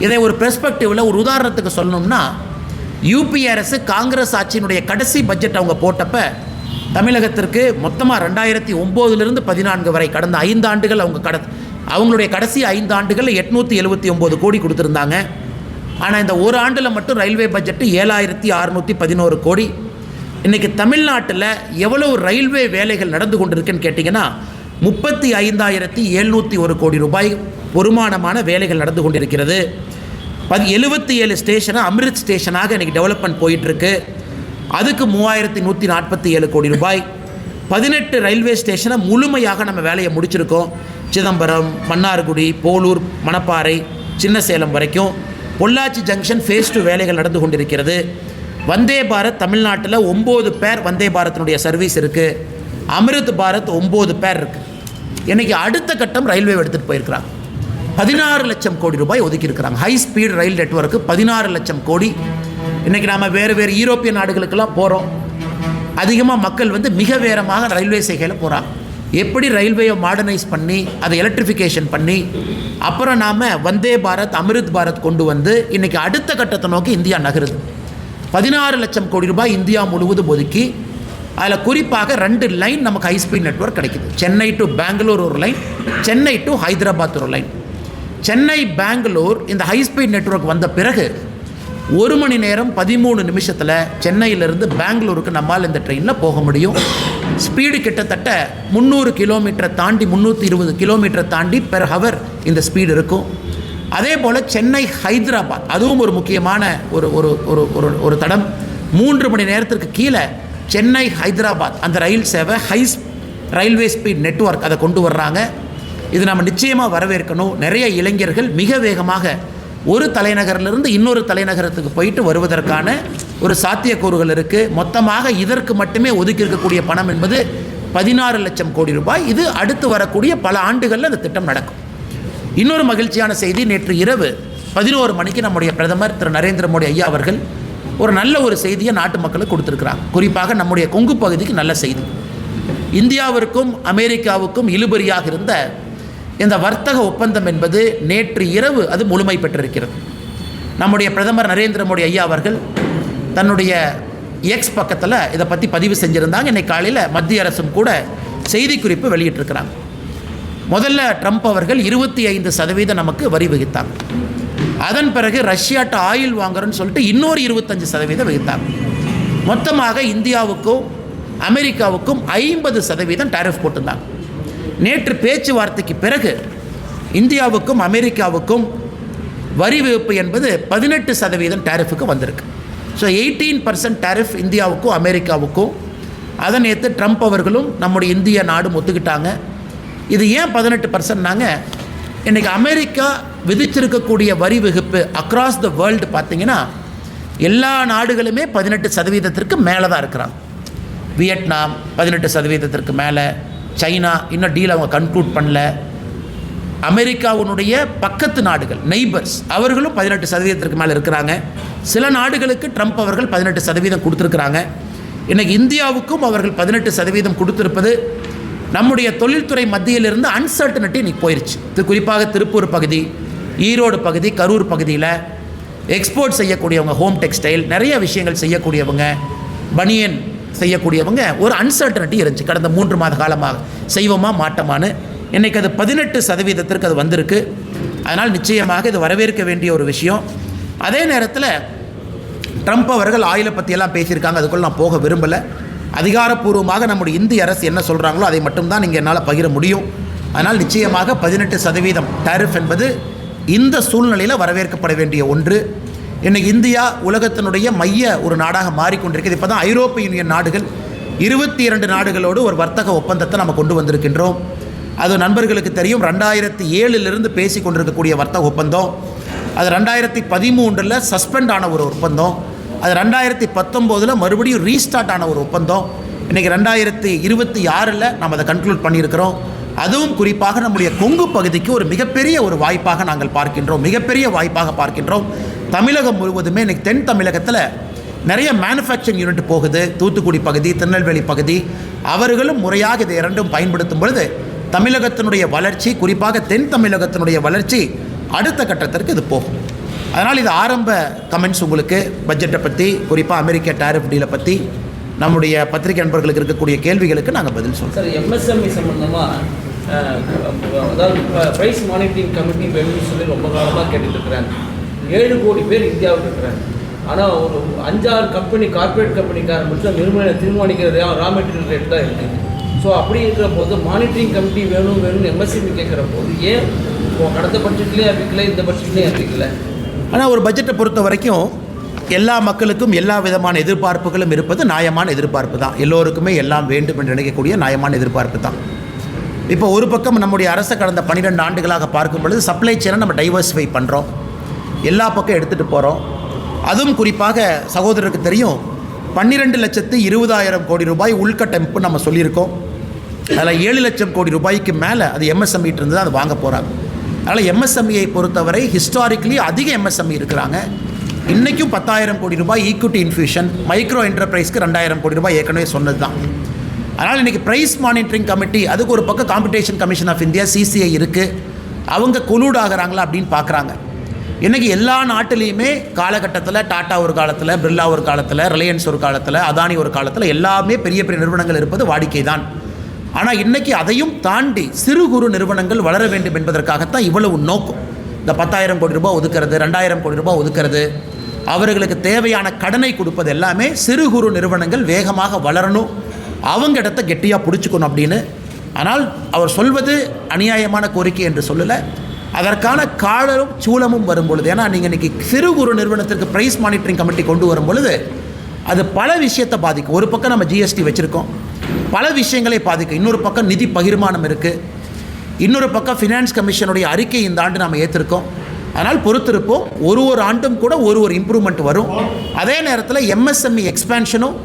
இதை ஒரு பெர்ஸ்பெக்டிவில், ஒரு உதாரணத்துக்கு சொல்லணும்னா, யூபி அரசு காங்கிரஸ் ஆட்சியினுடைய கடைசி பட்ஜெட் அவங்க போட்டப்ப தமிழகத்திற்கு மொத்தமாக 2009 14 வரை கடந்த 5 ஆண்டுகள் அவங்களுடைய கடைசி 5 ஆண்டுகளில் 879 கோடி கொடுத்துருந்தாங்க. ஆனால் இந்த ஒரு ஆண்டில் மட்டும் ரயில்வே பட்ஜெட்டு 7611 கோடி. இன்றைக்கி தமிழ்நாட்டில் எவ்வளவு ரயில்வே வேலைகள் நடந்து கொண்டிருக்குன்னு கேட்டிங்கன்னா 35,701 கோடி ரூபாய் பொறுமானமான வேலைகள் நடந்து கொண்டிருக்கிறது. 77 ஸ்டேஷனை அமிர்த் ஸ்டேஷனாக இன்றைக்கி டெவலப்மெண்ட் போயிட்டுருக்கு. அதுக்கு 3147 கோடி ரூபாய். 18 ரயில்வே ஸ்டேஷனை முழுமையாக நம்ம வேலையை முடிச்சிருக்கோம். சிதம்பரம், மன்னார்குடி, போலூர், மணப்பாறை, சின்ன சேலம் வரைக்கும். பொள்ளாச்சி ஜங்ஷன் ஃபேஸ் 2 வேலைகள் நடந்து கொண்டிருக்கிறது. வந்தே பாரத் தமிழ்நாட்டில் 9 பேர் வந்தே பாரத்தினுடைய சர்வீஸ் இருக்குது. அமிர்த் பாரத் 9 பேர் இருக்குது. இன்றைக்கி அடுத்த கட்டம் ரயில்வே எடுத்துகிட்டு போயிருக்கிறாங்க. 16 லட்சம் கோடி ரூபாய் ஒதுக்கியிருக்கிறாங்க. ஹை ஸ்பீட் ரயில் நெட்வொர்க்கு 16 லட்சம் கோடி. இன்றைக்கி நாம் வேறு யூரோப்பிய நாடுகளுக்கெல்லாம் போகிறோம். அதிகமாக மக்கள் மிக வேகமாக ரயில்வே செய்கையில் போகிறாங்க. எப்படி ரயில்வேயை மாடர்னைஸ் பண்ணி அதை எலக்ட்ரிஃபிகேஷன் பண்ணி அப்புறம் நாம் வந்தே பாரத், அமிர்த் பாரத் கொண்டு இன்றைக்கி அடுத்த கட்டத்தை நோக்கி இந்தியா நகருது. 16 லட்சம் கோடி ரூபாய் இந்தியா முழுவதும் ஒதுக்கி, அதில் குறிப்பாக 2 லைன் நமக்கு ஹைஸ்பீட் நெட்வொர்க் கிடைக்குது. சென்னை டு பெங்களூர் ஒரு லைன், சென்னை டு ஹைதராபாத் ஒரு லைன். சென்னை பெங்களூர் இந்த ஹைஸ்பீட் நெட்வொர்க் வந்த பிறகு 1 மணி நேரம் 13 நிமிஷத்தில் சென்னையிலிருந்து பெங்களூருக்கு நம்மால் இந்த ட்ரெயினில் போக முடியும். ஸ்பீடு கிட்டத்தட்ட 300 கிலோமீட்டரை தாண்டி, 320 கிலோமீட்டரை தாண்டி பெர் ஹவர் இந்த ஸ்பீடு இருக்கும். அதே போல் சென்னை ஹைதராபாத், அதுவும் ஒரு முக்கியமான ஒரு தடம். 3 மணி நேரத்திற்கு கீழே சென்னை ஹைதராபாத் அந்த ரயில் சேவை ரயில்வே ஸ்பீட் நெட்வொர்க் அதை கொண்டு வர்றாங்க. இது நம்ம நிச்சயமாக வரவேற்கணும். நிறைய இளைஞர்கள் மிக வேகமாக ஒரு தலைநகரிலிருந்து இன்னொரு தலைநகரத்துக்கு போயிட்டு வருவதற்கான ஒரு சாத்தியக்கூறுகள் இருக்குது. மொத்தமாக இதற்கு மட்டுமே ஒதுக்கி இருக்கக்கூடிய பணம் என்பது 16 லட்சம் கோடி ரூபாய். இது அடுத்து வரக்கூடிய பல ஆண்டுகளில் இந்த திட்டம் நடக்கும். இன்னொரு மகிழ்ச்சியான செய்தி, நேற்று இரவு 11 மணிக்கு நம்முடைய பிரதமர் திரு நரேந்திர மோடி ஐயா அவர்கள் ஒரு நல்ல ஒரு செய்தியை நாட்டு மக்களுக்கு கொடுத்துருக்கிறாங்க. குறிப்பாக நம்முடைய கொங்கு பகுதிக்கு நல்ல செய்தி. இந்தியாவிற்கும் அமெரிக்காவுக்கும் இழுபறியாக இருந்த இந்த வர்த்தக ஒப்பந்தம் என்பது நேற்று இரவு அது முழுமை பெற்றிருக்கிறது. நம்முடைய பிரதமர் நரேந்திர மோடி ஐயா அவர்கள் தன்னுடைய எக்ஸ் பக்கத்தில் இதை பற்றி பதிவு செஞ்சுருந்தாங்க. இன்னைக்கு காலையில் மத்திய அரசும் கூட செய்திக்குறிப்பு வெளியிட்டிருக்கிறாங்க. முதல்ல ட்ரம்ப் அவர்கள் 25% நமக்கு வரி விதித்தாங்க. அதன் பிறகு ரஷ்யாட்ட ஆயில் வாங்குறோன்னு சொல்லிட்டு இன்னொரு 25% விதித்தாங்க. மொத்தமாக இந்தியாவுக்கும் அமெரிக்காவுக்கும் 50% டாரிஃப் போட்டிருந்தாங்க. நேற்று பேச்சுவார்த்தைக்கு பிறகு இந்தியாவுக்கும் அமெரிக்காவுக்கும் வரி விதிப்பு என்பது 18% டாரிஃபுக்கு வந்திருக்கு. ஸோ 18% டாரிஃப் இந்தியாவுக்கும் அமெரிக்காவுக்கும். அதை நேற்று ட்ரம்ப் அவர்களும் நம்முடைய இந்திய நாடும் ஒத்துக்கிட்டாங்க. இது ஏன் 18%னாங்க, இன்றைக்கி அமெரிக்கா விதிச்சிருக்கக்கூடிய வரி விதிப்பு அக்ராஸ் த வேர்ல்டு பார்த்திங்கன்னா எல்லா நாடுகளுமே 18% மேலே தான் இருக்கிறாங்க. வியட்நாம் 18% மேலே, சைனா இன்னும் டீல் அவங்க கன்க்ளூட் பண்ணல, அமெரிக்காவுடைய பக்கத்து நாடுகள் நெய்பர்ஸ் அவர்களும் 18% மேலே இருக்கிறாங்க. சில நாடுகளுக்கு ட்ரம்ப் அவர்கள் 18% கொடுத்துருக்குறாங்க. இன்றைக்கி இந்தியாவுக்கும் அவர்கள் 18% கொடுத்துருப்பது நம்முடைய தொழில்துறை மத்தியிலிருந்து அன்சர்டனிட்டி இன்றைக்கி போயிடுச்சு. இது குறிப்பாக திருப்பூர் பகுதி, ஈரோடு பகுதி, கரூர் பகுதியில் எக்ஸ்போர்ட் செய்யக்கூடியவங்க, ஹோம் டெக்ஸ்டைல் நிறைய விஷயங்கள் செய்யக்கூடியவங்க, பனியன் செய்யக்கூடியவங்க ஒரு அன்சர்டனிட்டி இருந்துச்சு கடந்த 3 மாத காலமாக. செய்வோமா மாட்டோமான்னு. இன்றைக்கி அது 18% அது வந்திருக்கு. அதனால் நிச்சயமாக இது வரவேற்க வேண்டிய ஒரு விஷயம். அதே நேரத்தில் ட்ரம்ப் அவர்கள் ஆயிலை பற்றியெல்லாம் பேசியிருக்காங்க. அதுக்குள்ள நான் போக விரும்பலை. அதிகாரப்பூர்வமாக நம்முடைய இந்திய அரசு என்ன சொல்கிறாங்களோ அதை மட்டும்தான் நீங்கள் என்னால் பகிர முடியும். அதனால் நிச்சயமாக 18% டாரிஃப் என்பது இந்த சூழ்நிலையில் வரவேற்கப்பட வேண்டிய ஒன்று. இன்றைக்கி இந்தியா உலகத்தினுடைய மைய ஒரு நாடாக மாறிக்கொண்டிருக்கிறது. இப்போ தான் ஐரோப்பிய யூனியன் நாடுகள் 22 நாடுகளோடு ஒரு வர்த்தக ஒப்பந்தத்தை நம்ம கொண்டு வந்திருக்கின்றோம். அது நண்பர்களுக்கு தெரியும், 2007 பேசி கொண்டிருக்கக்கூடிய வர்த்தக ஒப்பந்தம். அது 2013 சஸ்பெண்ட் ஆன ஒரு ஒப்பந்தம். அது 2019 மறுபடியும் ரீஸ்டார்ட் ஆன ஒரு ஒப்பந்தம். இன்றைக்கி 2026 நம்ம அதை கன்க்ளூட் பண்ணியிருக்கிறோம். அதுவும் குறிப்பாக நம்முடைய கொங்கு பகுதிக்கு ஒரு மிகப்பெரிய ஒரு வாய்ப்பாக நாங்கள் பார்க்கின்றோம், மிகப்பெரிய வாய்ப்பாக பார்க்கின்றோம். தமிழகம் முழுவதுமே இன்றைக்கி தென் தமிழகத்தில் நிறைய மேனுஃபேக்சரிங் யூனிட் போகுது. தூத்துக்குடி பகுதி, திருநெல்வேலி பகுதி, அவர்களும் முறையாக இதை இரண்டும் பயன்படுத்தும் பொழுது தமிழகத்தினுடைய வளர்ச்சி, குறிப்பாக தென் தமிழகத்தினுடைய வளர்ச்சி அடுத்த கட்டத்திற்கு இது போகும். அதனால் இது ஆரம்ப கமெண்ட்ஸ் உங்களுக்கு பட்ஜெட்டை பற்றி, குறிப்பாக அமெரிக்க டாரிஃப் டீலை பற்றி நம்முடைய பத்திரிகை நண்பர்களுக்கு இருக்கக்கூடிய கேள்விகளுக்கு நாங்கள் பதில் சொல்கிறோம். சார், எம்எஸ்எம்இ சம்பந்தமாக அதாவது ப்ரைஸ் மானிட்டரிங் கமிட்டி வேணும்னு சொல்லி ரொம்ப காலமாக கேட்டுட்டு இருக்கிறாங்க. 7 கோடி பேர் இந்தியாவில் இருக்கிறாங்க. ஆனால் ஒரு 5-6 கம்பெனி, கார்பரேட் கம்பெனிக்காரர் மட்டும் தீர்மானிக்கிறது ரா மெட்டீரியல் ரேட் தான் இருக்குது. ஸோ அப்படி இருக்கிற போது மானிட்டரிங் கமிட்டி வேணும்னு எம்எஸ்எம்இ கேட்குற போது ஏன் கடந்த பட்ஜெட்லேயும் அறிவிக்கல, இந்த பட்ஜெட்லேயும் அறிவிக்கல? ஆனால் ஒரு பட்ஜெட்டை பொறுத்த வரைக்கும் எல்லா மக்களுக்கும் எல்லா விதமான எதிர்பார்ப்புகளும் இருப்பது நியாயமான எதிர்பார்ப்பு தான். எல்லோருக்குமே எல்லாம் வேண்டும் என்று நினைக்கக்கூடிய நியாயமான எதிர்பார்ப்பு தான். இப்போ ஒரு பக்கம் நம்முடைய அரசை கடந்த 12 ஆண்டுகளாக பார்க்கும் பொழுது சப்ளை செயினை நம்ம டைவர்சிஃபை பண்ணுறோம், எல்லா பக்கம் எடுத்துகிட்டு போகிறோம். அதுவும் குறிப்பாக சகோதரருக்கு தெரியும், 12,20,000 கோடி ரூபாய் உள்கட்டமைப்பு நம்ம சொல்லியிருக்கோம். அதில் 7 லட்சம் கோடி ரூபாய்க்கு மேலே அது எம்எஸ்எம்இ இருந்து தான் அது வாங்க போகிறாங்க. அதனால் எம்எஸ்எம்இயை பொறுத்தவரை ஹிஸ்டாரிக்கலி அதிக எம்எஸ்எம்இ இருக்கிறாங்க. இன்றைக்கும் 10,000 கோடி ரூபாய் ஈக்விட்டி இன்ஃபியூஷன், மைக்ரோ என்டர்பிரைஸ்க்கு 2,000 கோடி ரூபாய் ஏற்கனவே சொன்னது தான். அதனால் இன்றைக்கி ப்ரைஸ் மானிட்டரிங் கமிட்டி, அதுக்கு ஒரு பக்கம் competition commission of India CCI இருக்குது, அவங்க கொலூட் ஆகிறாங்களா அப்படின்னு பார்க்குறாங்க. இன்றைக்கி எல்லா நாட்டிலையுமே காலகட்டத்தில் டாட்டா ஒரு காலத்தில், பிர்லா ஒரு காலத்தில், ரிலையன்ஸ் ஒரு காலத்தில், அதானி ஒரு காலத்தில், எல்லாமே பெரிய பெரிய நிறுவனங்கள் இருப்பது வாடிக்கை தான். ஆனால் இன்றைக்கி அதையும் தாண்டி சிறு குறு நிறுவனங்கள் வளர வேண்டும் என்பதற்காகத்தான் இவ்வளவு நோக்கம். இந்த 10,000 கோடி ரூபாய் ஒதுக்கிறது, 2,000 கோடி ரூபாய் ஒதுக்கிறது, அவர்களுக்கு தேவையான கடனை கொடுப்பது எல்லாமே சிறு குறு நிறுவனங்கள் வேகமாக வளரணும், அவங்க இடத்த கெட்டியாக பிடிச்சிக்கணும் அப்படின்னு. ஆனால் அவர் சொல்வது அநியாயமான கோரிக்கை என்று சொல்லலை, அதற்கான காலரும் சூழமும் வரும் பொழுது. ஏன்னா நீங்கள் இன்றைக்கி சிறு குறு நிறுவனத்திற்கு ப்ரைஸ் மானிட்டரிங் கமிட்டி கொண்டு வரும் பொழுது அது பல விஷயத்தை பாதிக்கும். ஒரு பக்கம் நம்ம ஜிஎஸ்டி வச்சுருக்கோம், பல விஷயங்களை பாதிக்கும். இன்னொரு பக்கம் நிதி பகிர்மானம் இருக்குது, இன்னொரு பக்கம் ஃபினான்ஸ் கமிஷனுடைய அறிக்கை இந்த ஆண்டு நாம் ஏற்றிருக்கோம். அதனால் பொறுத்திருப்போம். ஒரு ஆண்டும் கூட ஒரு இம்ப்ரூவ்மெண்ட் வரும். அதே நேரத்தில் எம்எஸ்எம்இ எக்ஸ்பேன்ஷனும்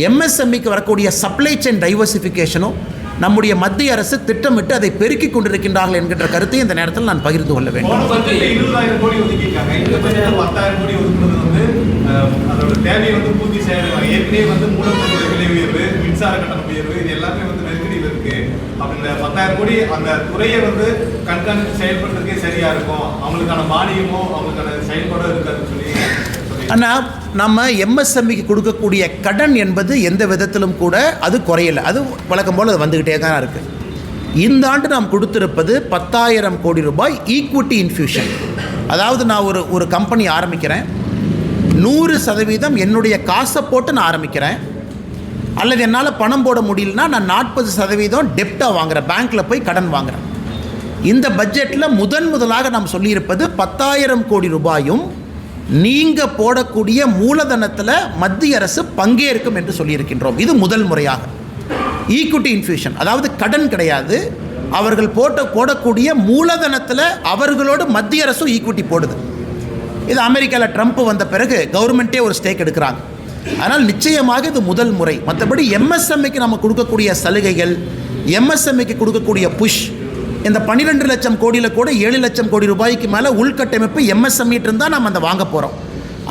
எம்எஸ்எம்இக்கு வரக்கூடிய சப்ளை செயின் டைவர்சிஃபிகேஷனும் நம்முடைய மத்திய அரசு திட்டமிட்டு அதை பெருக்கிக் கொண்டிருக்கின்றார்கள் என்கின்ற கருத்தை இந்த நேரத்தில் நான் பகிர்ந்து கொள்ள வேண்டும். 20,000 கோடி ஒதுக்கியிருக்காங்க. இந்த பட்ஜெட்டில் 10,000 கோடி ஒதுக்குறது அதோட தேவையை பூர்த்தி செய்யறாங்க. ஏற்கனவே மூலப்பொருள் விலை உயர்வு, மின்சார கட்டண உயர்வு, இது எல்லாமே நெருக்கடியில் இருக்கு. அப்ப இந்த 10,000 கோடி அந்த துறையை கண்காணித்து செயல்படுறதுக்கே சரியா இருக்கும். அவங்களுக்கான மானியமோ அவங்களுக்கான செயல்பாடோ இருக்காதுன்னு சொல்லி. ஆனால் நம்ம எம்எஸ்எம்இக்கு கொடுக்கக்கூடிய கடன் என்பது எந்த விதத்திலும் கூட அது குறையலை. அது வழக்கம் போல் அது வந்துக்கிட்டே தான் இருக்குது. இந்த ஆண்டு நாம் கொடுத்திருப்பது 10,000 கோடி ரூபாய் ஈக்விட்டி இன்ஃபியூஷன். அதாவது நான் ஒரு கம்பெனி ஆரம்பிக்கிறேன், 100% என்னுடைய காசை போட்டு நான் ஆரம்பிக்கிறேன், அல்லது என்னால் பணம் போட முடியலன்னா நான் 40% டெப்டாக வாங்குகிறேன், பேங்க்கில் போய் கடன் வாங்குகிறேன். இந்த பட்ஜெட்டில் முதலாக நாம் சொல்லியிருப்பது 10,000 கோடி ரூபாயும் நீங்கள் போடக்கூடிய மூலதனத்தில் மத்திய அரசு பங்கேற்கும் என்று சொல்லியிருக்கின்றோம். இது முதல் முறையாக ஈக்விட்டி இன்ஃபியூஷன், அதாவது கடன் கிடையாது, அவர்கள் போடக்கூடிய மூலதனத்தில் அவர்களோடு மத்திய அரசும் ஈக்விட்டி போடுது. இது அமெரிக்காவில் ட்ரம்ப் வந்த பிறகு கவர்மெண்ட்டே ஒரு ஸ்டேக் எடுக்கிறாங்க. அதனால் நிச்சயமாக இது முதல் முறை. மற்றபடி எம்எஸ்எம்இக்கு நம்ம கொடுக்கக்கூடிய சலுகைகள், எம்எஸ்எம்இக்கு கொடுக்கக்கூடிய புஷ், இந்த 12 லட்சம் கோடியில் கூட 7 லட்சம் கோடி ரூபாய்க்கு மேலே உள்கட்டமைப்பு எம்எஸ்எம்இட்டு இருந்தால் நம்ம அதை வாங்க போகிறோம்.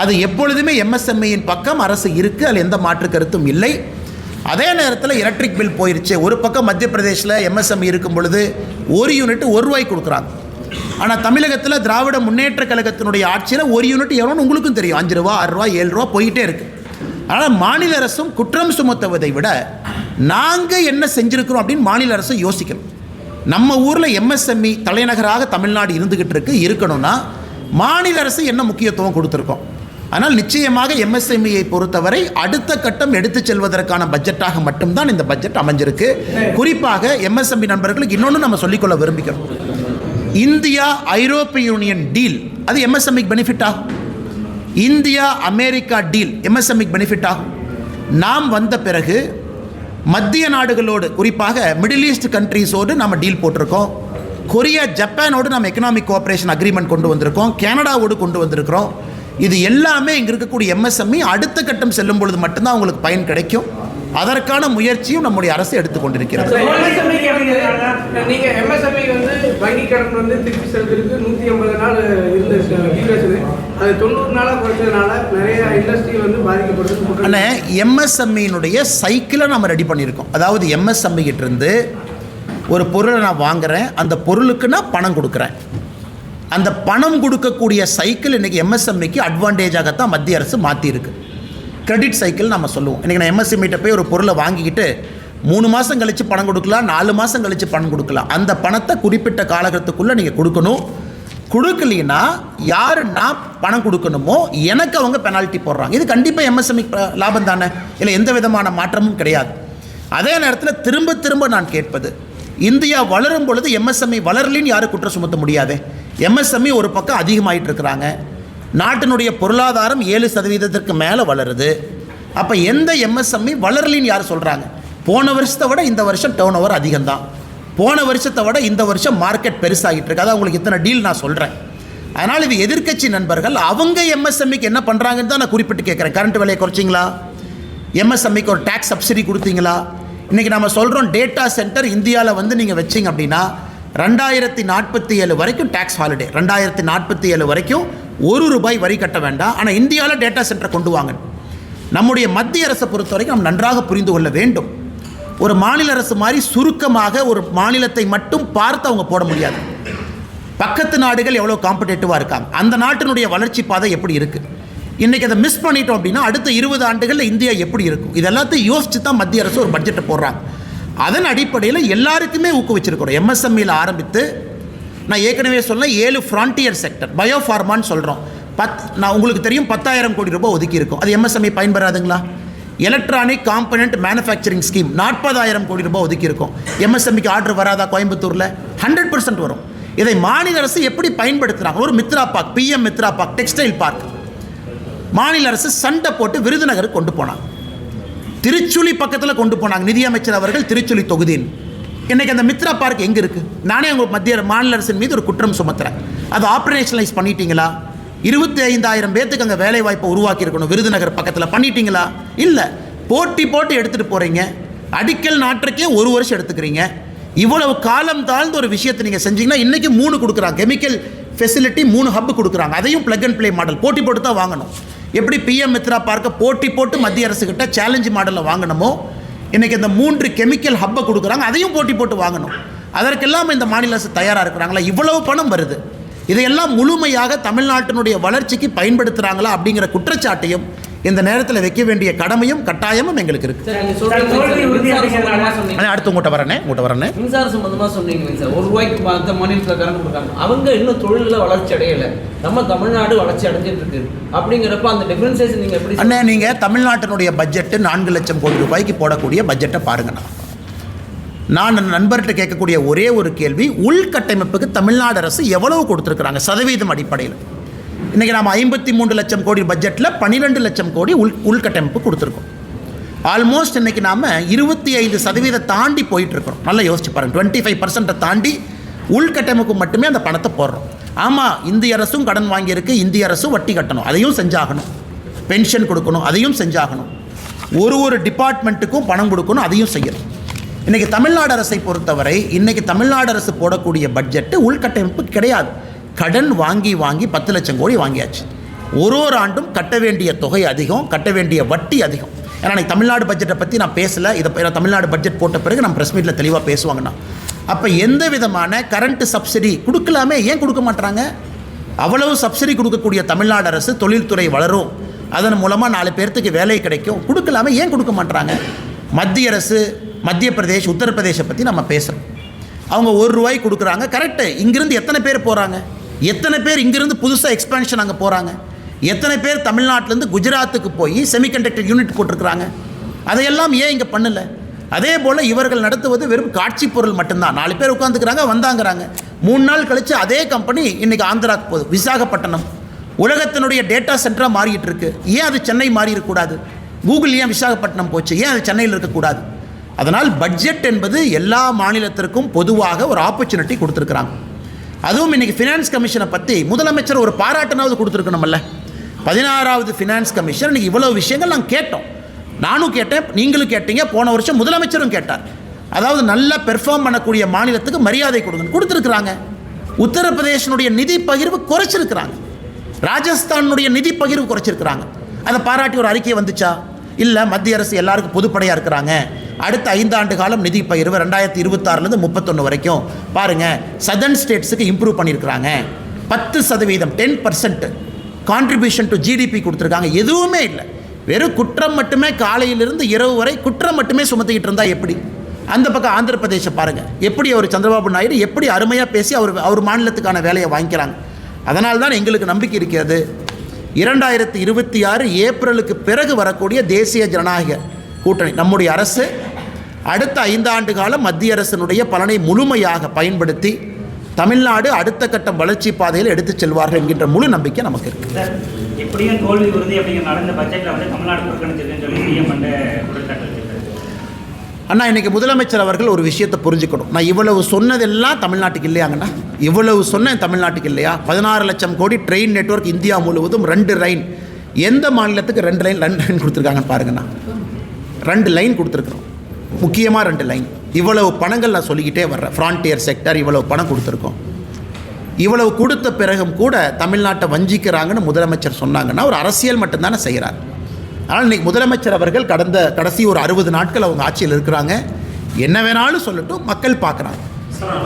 அது எப்பொழுதுமே எம்எஸ்எம்இயின் பக்கம் அரசு இருக்குது, அதில் எந்த மாற்று கருத்தும் இல்லை. அதே நேரத்தில் எலக்ட்ரிக் பில் போயிடுச்சு. ஒரு பக்கம் மத்திய பிரதேசில் எம்எஸ்எம்இ இருக்கும் பொழுது ஒரு யூனிட் ₹1 கொடுக்குறாங்க. ஆனால் தமிழகத்தில் திராவிட முன்னேற்ற கழகத்தினுடைய ஆட்சியில் ஒரு யூனிட் எவ்வளோன்னு உங்களுக்கும் தெரியும், ₹5, ₹6, ₹7 போயிட்டே இருக்குது. ஆனால் மாநில அரசும் குற்றம் சுமத்துவதை விட நாங்கள் என்ன செஞ்சுருக்கிறோம் அப்படின்னு மாநில அரசு யோசிக்கணும். நம்ம ஊரில் எம்எஸ்எம்இ தலைநகராக தமிழ்நாடு இருந்துக்கிட்டு இருக்கணும்னா மாநில அரசு என்ன முக்கியத்துவம் கொடுத்துருக்கோம். ஆனால் நிச்சயமாக எம்எஸ்எம்இயை பொறுத்தவரை அடுத்த கட்டம் எடுத்து செல்வதற்கான பட்ஜெட்டாக மட்டும்தான் இந்த பட்ஜெட் அமைஞ்சிருக்கு. குறிப்பாக எம்எஸ்எம்இ நண்பர்களுக்கு இன்னொன்று நம்ம சொல்லிக்கொள்ள விரும்புகிறோம். இந்தியா ஐரோப்பிய யூனியன் டீல் அது எம்எஸ்எம்இக்கு பெனிஃபிட் ஆகும். இந்தியா அமெரிக்கா டீல் எம்எஸ்எம்இக்கு பெனிஃபிட் ஆகும். நாம் வந்த பிறகு மத்திய நாடுகளோடு, குறிப்பாக மிடில் ஈஸ்ட் கண்ட்ரீஸோடு நம்ம டீல் போட்டிருக்கோம். கொரியா, ஜப்பானோடு நம்ம எக்கனாமிக் கோஆப்ரேஷன் அக்ரிமெண்ட் கொண்டு வந்திருக்கோம், கனடாவோடு கொண்டு வந்திருக்கிறோம். இது எல்லாமே இங்கே இருக்கக்கூடிய எம்எஸ்எம்இ அடுத்த கட்டம் செல்லும் பொழுது மட்டும்தான் அவங்களுக்கு பயன் கிடைக்கும். அதற்கான முயற்சியும் நம்முடைய அரசு எடுத்துக்கொண்டிருக்கிறது. நீங்க எம்எஸ்எம்இ வங்கி கடன் திருப்பி செலுத்துறதுக்கு 180 நாள் இருந்துச்சு, அது 90 நாளாக குறைச்சதுனால நிறைய இண்டஸ்ட்ரி பாதிக்கப்படுது. ஆனால் எம்எஸ்எம்இனுடைய சைக்கிளை நம்ம ரெடி பண்ணியிருக்கோம். அதாவது எம்எஸ்எம்இ கிட்ட இருந்து ஒரு பொருளை நான் வாங்குறேன், அந்த பொருளுக்கு நான் பணம் கொடுக்குறேன். அந்த பணம் கொடுக்கக்கூடிய சைக்கிள் இன்றைக்கி எம்எஸ்எம்இக்கு அட்வான்டேஜாகத்தான் மத்திய அரசு மாற்றிருக்கு. கிரெடிட் சைக்கிள் நம்ம சொல்லுவோம். இன்றைக்கி நான் எம்எஸ்எம்இட்ட போய் ஒரு பொருளை வாங்கிக்கிட்டு 3 மாதம் கழித்து பணம் கொடுக்கலாம், 4 மாதம் கழித்து பணம் கொடுக்கலாம். அந்த பணத்தை குறிப்பிட்ட காலகட்டத்துக்குள்ளே நீங்கள் கொடுக்கணும். கொடுக்கலனா யாருன்னா பணம் கொடுக்கணுமோ எனக்கு அவங்க பெனால்ட்டி போடுறாங்க. இது கண்டிப்பாக எம்எஸ்எம்இ லாபம் தானே, இல்லை எந்த விதமான மாற்றமும் கிடையாது. அதே நேரத்தில் திரும்ப நான் கேட்பது, இந்தியா வளரும் பொழுது எம்எஸ்எம்இ வளரலின்னு யாரும் குற்றம் சுமத்த முடியாது. எம்எஸ்எம்இ ஒரு பக்கம் அதிகமாகிட்டு இருக்கிறாங்க. நாட்டினுடைய பொருளாதாரம் 7% மேலே வளருது. அப்போ எந்த எம்எஸ்எம்இ வளரலின்னு யார் சொல்கிறாங்க? போன வருஷத்தை விட இந்த வருஷம் டேர்ன் ஓவர் அதிகம்தான். போன வருஷத்தை விட இந்த வருஷம் மார்க்கெட் பெருசாகிட்டு இருக்கு. அதான் உங்களுக்கு இத்தனை டீல் நான் சொல்கிறேன். அதனால் இது எதிர்க்கட்சி நண்பர்கள் அவங்க எம்எஸ்எம்இக்கு என்ன பண்ணுறாங்கன்னு தான் நான் குறிப்பிட்டு கேட்குறேன். கரண்ட் விலையை குறைச்சிங்களா? எம்எஸ்எம்இக்கு ஒரு டேக்ஸ் சப்சிடி கொடுத்தீங்களா? இன்றைக்கி நம்ம சொல்கிறோம் டேட்டா சென்டர் இந்தியாவில் நீங்கள் வச்சிங்க அப்படின்னா 2047 வரைக்கும் டேக்ஸ் ஹாலிடே. 2047 வரைக்கும் ₹1 வரி கட்ட வேண்டாம். ஆனால் இந்தியாவில் டேட்டா சென்டரை கொண்டு வாங்க. நம்முடைய மத்திய அரசை பொறுத்த வரைக்கும் நாம் நன்றாக புரிந்து கொள்ள வேண்டும். ஒரு மாநில அரசு மாதிரி சுருக்கமாக ஒரு மாநிலத்தை மட்டும் பார்த்து அவங்க போட முடியாது. பக்கத்து நாடுகள் எவ்வளோ காம்படேட்டிவாக இருக்காங்க, அந்த நாட்டினுடைய வளர்ச்சி பாதை எப்படி இருக்குது, இன்றைக்கி அதை மிஸ் பண்ணிட்டோம் அப்படின்னா அடுத்த 20 ஆண்டுகளில் இந்தியா எப்படி இருக்கும், இதெல்லாத்தையும் யோசித்து தான் மத்திய அரசு ஒரு பட்ஜெட்டை போடுறாங்க. அதன் அடிப்படையில் எல்லாருக்குமே ஊக்குவிச்சிருக்கிறோம். எம்எஸ்எம்இயில் ஆரம்பித்து நான் ஏற்கனவே சொன்ன 7 ஃப்ரான்டியர் செக்டர், பயோஃபார்மான்னு சொல்கிறோம். நான் உங்களுக்கு தெரியும் 10,000 கோடி ரூபாய் ஒதுக்கி இருக்கும். அது எம்எஸ்எம்இ பயன்பெறாதுங்களா? எலக்ட்ரானிக் காம்பனண்ட் மேனுஃபேக்சரிங் ஸ்கீம் 40,000 கோடி ரூபாய் ஒதுக்கி இருக்கும். எம்எஸ்எம்இக்கு ஆர்டர் வராதா? கோயம்புத்தூரில் 100% வரும். இதை மாநில அரசு எப்படி பயன்படுத்துகிறாங்க? ஒரு Mitra park, PM Mitra park, textile park மாநில அரசு சண்டை போட்டு விருதுநகருக்கு கொண்டு போனாங்க. திருச்சுழி பக்கத்தில் கொண்டு போனாங்க நிதியமைச்சர் அவர்கள், திருச்சுழி தொகுதியின். இன்றைக்கி அந்த மித்ரா பார்க் எங்கே இருக்குது? நானே உங்கள் மாநில அரசின் மீது ஒரு குற்றம் சுமத்துறேன். அதை ஆப்ரேஷனலைஸ் பண்ணிட்டீங்களா? 25,000 பேர்த்துக்கு அங்கே வேலை வாய்ப்பை உருவாக்கி இருக்கணும். விருதுநகர் பக்கத்தில் பண்ணிட்டீங்களா? இல்லை. போட்டி போட்டு எடுத்துகிட்டு போகிறீங்க. அடிக்கல் நாட்டுக்கே 1 வருஷம் எடுத்துக்கிறீங்க. இவ்வளவு காலம் தாழ்ந்த ஒரு விஷயத்தை நீங்கள் செஞ்சீங்கன்னா இன்றைக்கி 3 கொடுக்குறாங்க. கெமிக்கல் ஃபெசிலிட்டி 3 ஹப் கொடுக்குறாங்க. அதையும் ப்ளக் அண்ட் ப்ளே மாடல் போட்டி போட்டு தான் வாங்கணும். எப்படி பிஎம் மித்ரா பார்க்க போட்டி போட்டு மத்திய அரசுக்கிட்ட சேலஞ்சு மாடலில் வாங்கணுமோ, இன்றைக்கி இந்த 3 கெமிக்கல் ஹப்பை கொடுக்குறாங்க. அதையும் போட்டி போட்டு வாங்கணும். அதற்கெல்லாம் இந்த மாநில அரசு தயாராக இருக்கிறாங்களா? இவ்வளவு பணம் வருது, இதையெல்லாம் முழுமையாக தமிழ்நாட்டினுடைய வளர்ச்சிக்கு பயன்படுத்துகிறாங்களா அப்படிங்கிற குற்றச்சாட்டையும் இந்த நேரத்தில் வைக்க வேண்டிய கடமையும் கட்டாயமும் எங்களுக்கு இருக்கு. அடுத்து உங்கள்கிட்ட வரேன். மின்சார சம்பந்தமாக சொன்னீங்க சார், ₹1 மற்ற மாநிலத்தில் கரண்ட் கொடுக்காங்க. அவங்க இன்னும் தொழிலில் வளர்ச்சி அடையலை, நம்ம தமிழ்நாடு வளர்ச்சி அடைஞ்சிட்டு இருக்கு. அப்படிங்கிறப்ப அந்த டிஃபரன்சேஷன் நீங்கள் எப்படி? அண்ணே, நீங்கள் தமிழ்நாட்டினுடைய பட்ஜெட்டு 4 லட்சம் கோடி ரூபாய்க்கு போடக்கூடிய பட்ஜெட்டை பாருங்கண்ணா. நான் நண்பர்கிட்ட கேட்கக்கூடிய ஒரே ஒரு கேள்வி, உள்கட்டமைப்புக்கு தமிழ்நாடு அரசு எவ்வளவு கொடுத்துருக்குறாங்க சதவீதம் அடிப்படையில்? இன்றைக்கி நாம் 53 லட்சம் கோடி பட்ஜெட்டில் 12 லட்சம் கோடி உள்கட்டமைப்பு கொடுத்துருக்கோம். ஆல்மோஸ்ட் இன்றைக்கி நாம் 25% தாண்டி போயிட்டுருக்கோம். நல்லா யோசிச்சு பாருங்கள், 25% தாண்டி உள்கட்டமைப்பு மட்டுமே அந்த பணத்தை போடுறோம். ஆமாம், இந்திய அரசும் கடன் வாங்கியிருக்கு, இந்திய அரசும் வட்டி கட்டணும், அதையும் செஞ்சாகணும். பென்ஷன் கொடுக்கணும், அதையும் செஞ்சாகணும். ஒரு டிபார்ட்மெண்ட்டுக்கும் பணம் கொடுக்கணும், அதையும் செய்யணும். இன்றைக்கி தமிழ்நாடு அரசை பொறுத்தவரை இன்றைக்கி தமிழ்நாடு அரசு போடக்கூடிய பட்ஜெட்டு உள்கட்டமைப்பு கிடையாது. கடன் வாங்கி 10 லட்சம் கோடி வாங்கியாச்சு. ஒரு ஆண்டும் கட்ட வேண்டிய தொகை அதிகம், கட்ட வேண்டிய வட்டி அதிகம். ஏன்னா இன்றைக்கி தமிழ்நாடு பட்ஜெட்டை பற்றி நான் பேசலை. இதை தமிழ்நாடு பட்ஜெட் போட்ட பிறகு நம்ம ப்ரெஸ் மீட்டில் தெளிவாக பேசுவாங்கண்ணா. அப்போ எந்த விதமான கரண்ட்டு சப்சிடி கொடுக்கலாமே, ஏன் கொடுக்க மாட்டாங்க? அவ்வளவு சப்சிடி கொடுக்கக்கூடிய தமிழ்நாடு அரசு தொழில்துறை வளரும், அதன் மூலமாக 4 பேர்த்துக்கு வேலை கிடைக்கும், கொடுக்கலாமே, ஏன் கொடுக்க மாட்டாங்க? மத்திய அரசு, மத்திய பிரதேஷ், உத்தரப்பிரதேசை பற்றி நம்ம பேசுகிறோம். அவங்க ₹1 கொடுக்குறாங்க, கரெக்டு. இங்கிருந்து எத்தனை பேர் போகிறாங்க? எத்தனை பேர் இங்கிருந்து புதுசாக எக்ஸ்பேன்ஷன் அங்கே போகிறாங்க? எத்தனை பேர் தமிழ்நாட்டிலேருந்து குஜராத்துக்கு போய் செமிகண்டக்டர் யூனிட் போட்டிருக்கிறாங்க? அதையெல்லாம் ஏன் இங்கே பண்ணலை? அதே போல் இவர்கள் நடத்துவது வெறும் காட்சி பொருள் மட்டும்தான். 4 பேர் உட்காந்துக்கிறாங்க, வந்தாங்கிறாங்க. 3 நாள் கழித்து அதே கம்பெனி இன்றைக்கி ஆந்திராவுக்கு போகுது. விசாகப்பட்டினம் உலகத்தினுடைய டேட்டா சென்டராக மாறிட்டு இருக்கு. ஏன் அது சென்னை மாறி இருக்கக்கூடாது? கூகுள் ஏன் விசாகப்பட்டினம் போச்சு? ஏன் அது சென்னையில் இருக்கக்கூடாது? அதனால் பட்ஜெட் என்பது எல்லா மாநிலத்திற்கும் பொதுவாக ஒரு ஆப்பர்ச்சுனிட்டி கொடுத்துருக்குறாங்க. அதுவும் இன்றைக்கி ஃபினான்ஸ் கமிஷனை பற்றி முதலமைச்சர் ஒரு பாராட்டுனாவது கொடுத்துருக்கணுமல்ல. 16வது ஃபினான்ஸ் கமிஷன் இன்றைக்கி இவ்வளோ விஷயங்கள் நாங்கள் கேட்டோம். நானும் கேட்டேன், நீங்களும் கேட்டீங்க, போன வருஷம் முதலமைச்சரும் கேட்டார். அதாவது நல்லா பெர்ஃபார்ம் பண்ணக்கூடிய மாநிலத்துக்கு மரியாதை கொடுத்துருக்குறாங்க. உத்தரப்பிரதேசனுடைய நிதி பகிர்வு குறைச்சிருக்கிறாங்க, ராஜஸ்தானுடைய நிதி பகிர்வு குறைச்சிருக்கிறாங்க. அதை பாராட்டி ஒரு அறிக்கை வந்துச்சா? இல்லை, மத்திய அரசு எல்லாருக்கும் பொதுப்படையாக இருக்கிறாங்க. அடுத்த 5 ஆண்டு காலம் நிதி பகிர்வு 2026 31 வரைக்கும் பாருங்கள், சதர்ன் ஸ்டேட்ஸுக்கு இம்ப்ரூவ் பண்ணியிருக்கிறாங்க. 10% 10% கான்ட்ரிபியூஷன் டு ஜிடிபி கொடுத்துருக்காங்க. எதுவுமே இல்லை, வெறும் குற்றம் மட்டுமே. காலையிலிருந்து இரவு வரை குற்றம் மட்டுமே சுமத்திக்கிட்டு இருந்தால் எப்படி? அந்த பக்கம் ஆந்திர பிரதேச பாருங்கள், எப்படி அவர் சந்திரபாபு நாயுடு எப்படி அருமையாக பேசி அவர் மாநிலத்துக்கான வேலையை வாங்கிக்கிறாங்க. அதனால தான் எங்களுக்கு நம்பிக்கை இருக்கிறது. 2026 ஏப்ரலுக்கு பிறகு வரக்கூடிய தேசிய ஜனநாயக கூட்டணி நம்முடைய அரசு அடுத்த 5 ஆண்டு காலம் மத்திய அரசினுடைய பலனை முழுமையாக பயன்படுத்தி தமிழ்நாடு அடுத்த கட்டம் வளர்ச்சி பாதையில் எடுத்துச் செல்வார்கள் என்கின்ற முழு நம்பிக்கை நமக்கு இருக்குது. எப்படியும் தோல்வி உறுதி அப்படிங்கிற நடந்த பட்ஜெட்டில் வந்து தமிழ்நாடு புறக்கணிச்சிருக்குன்னு சொல்லி சிஎம் வந்து குற்றச்சாட்டு. அண்ணா, இன்றைக்கி முதலமைச்சர் அவர்கள் ஒரு விஷயத்தை புரிஞ்சுக்கணும். நான் இவ்வளவு சொன்னதெல்லாம் தமிழ்நாட்டுக்கு இல்லையாங்கண்ணா? இவ்வளவு சொன்னேன் தமிழ்நாட்டுக்கு இல்லையா? 16 லட்சம் கோடி ட்ரெயின் நெட்வொர்க் இந்தியா முழுவதும் 2 லைன். எந்த மாநிலத்துக்கு 2 லைன் கொடுத்துருக்காங்கன்னு பாருங்கண்ணா. 2 லைன் கொடுத்துருக்குறோம், முக்கியமாக 2 லைன். இவ்வளவு பணங்கள் நான் சொல்லிக்கிட்டே வர்றேன். ஃப்ரான்டியர் செக்டர் இவ்வளவு பணம் கொடுத்துருக்கோம். இவ்வளவு கொடுத்த பிறகும் கூட தமிழ்நாட்டை வஞ்சிக்கிறாங்கன்னு முதலமைச்சர் சொன்னாங்கன்னா ஒரு அரசியல் மட்டும்தானே செய்கிறார். ஆனால் இன்றைக்கி முதலமைச்சர் அவர்கள் கடைசி ஒரு 60 நாட்கள் அவங்க ஆட்சியில் இருக்கிறாங்க. என்ன வேணாலும் சொல்லட்டும், மக்கள் பார்க்குறாங்க.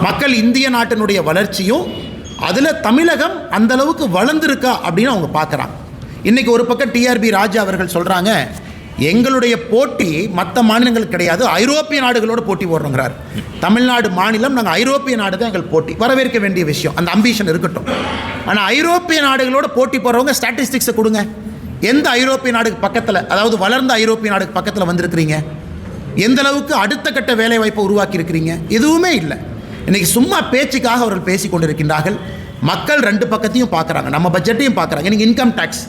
மக்கள் இந்திய நாட்டினுடைய வளர்ச்சியும் அதில் தமிழகம் அந்தளவுக்கு வளர்ந்துருக்கா அப்படின்னு அவங்க பார்க்குறாங்க. இன்றைக்கி ஒரு பக்கம் டிஆர்பி ராஜா அவர்கள் சொல்கிறாங்க, எங்களுடைய போட்டி மற்ற மாநிலங்கள் கிடையாது, ஐரோப்பிய நாடுகளோடு போட்டி போடுறோங்கிறார். தமிழ்நாடு மாநிலம், நாங்கள் ஐரோப்பிய நாடு தான் எங்கள் போட்டி. வரவேற்க வேண்டிய விஷயம், அந்த அம்பிஷன் இருக்கட்டும். ஆனால் ஐரோப்பிய நாடுகளோடு போட்டி போடுறவங்க ஸ்டாட்டிஸ்டிக்ஸை கொடுங்க. எந்த ஐரோப்பிய நாடுக்கு பக்கத்தில், அதாவது வளர்ந்த ஐரோப்பிய நாடுக்கு பக்கத்தில் வந்திருக்கிறீங்க? எந்த அளவுக்கு அடுத்த கட்ட வேலை வாய்ப்பை உருவாக்கி இருக்கிறீங்க? எதுவுமே இல்லை. இன்றைக்கி சும்மா பேச்சுக்காக அவர்கள் பேசி கொண்டிருக்கின்றார்கள். மக்கள் 2 பக்கத்தையும் பார்க்குறாங்க, நம்ம பட்ஜெட்டையும் பார்க்குறாங்க. இன்றைக்கி இன்கம் டேக்ஸ்,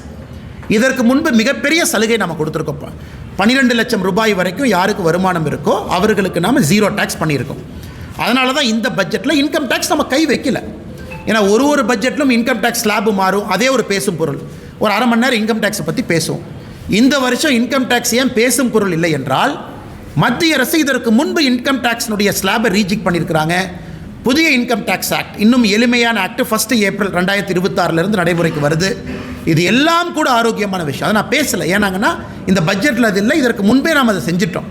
இதற்கு முன்பு மிகப்பெரிய சலுகை நம்ம கொடுத்துருக்கோம். 12 லட்சம் ரூபாய் வரைக்கும் யாருக்கு வருமானம் இருக்கோ அவர்களுக்கு நாம் 0 டேக்ஸ் பண்ணியிருக்கோம். அதனால தான் இந்த பட்ஜெட்டில் இன்கம் டேக்ஸ் நம்ம கை வைக்கல. ஏன்னா ஒரு பட்ஜெட்டிலும் இன்கம் டேக்ஸ் ஸ்லாபு மாறும். அதே ஒரு பேசும் பொருள். ஒரு 1/2 மணி நேரம் இன்கம் டேக்ஸை பற்றி பேசுவோம். இந்த வருஷம் இன்கம் டேக்ஸ் ஏன் பேசும் பொருள் இல்லை என்றால், மத்திய அரசு இதற்கு முன்பு இன்கம் டேக்ஸினுடைய ஸ்லாபை ரீஜெக்ட் பண்ணியிருக்கிறாங்க. புதிய இன்கம் டேக்ஸ் ஆக்ட், இன்னும் எளிமையான ஆக்ட் 1 ஏப்ரல் 2026 நடைமுறைக்கு வருது. இது எல்லாம் கூட ஆரோக்கியமான விஷயம். அதை நான் பேசலை. ஏன்னாங்கன்னா இந்த பட்ஜெட்டில் அது இல்லை, இதற்கு முன்பே நாம் அதை செஞ்சிட்டோம்.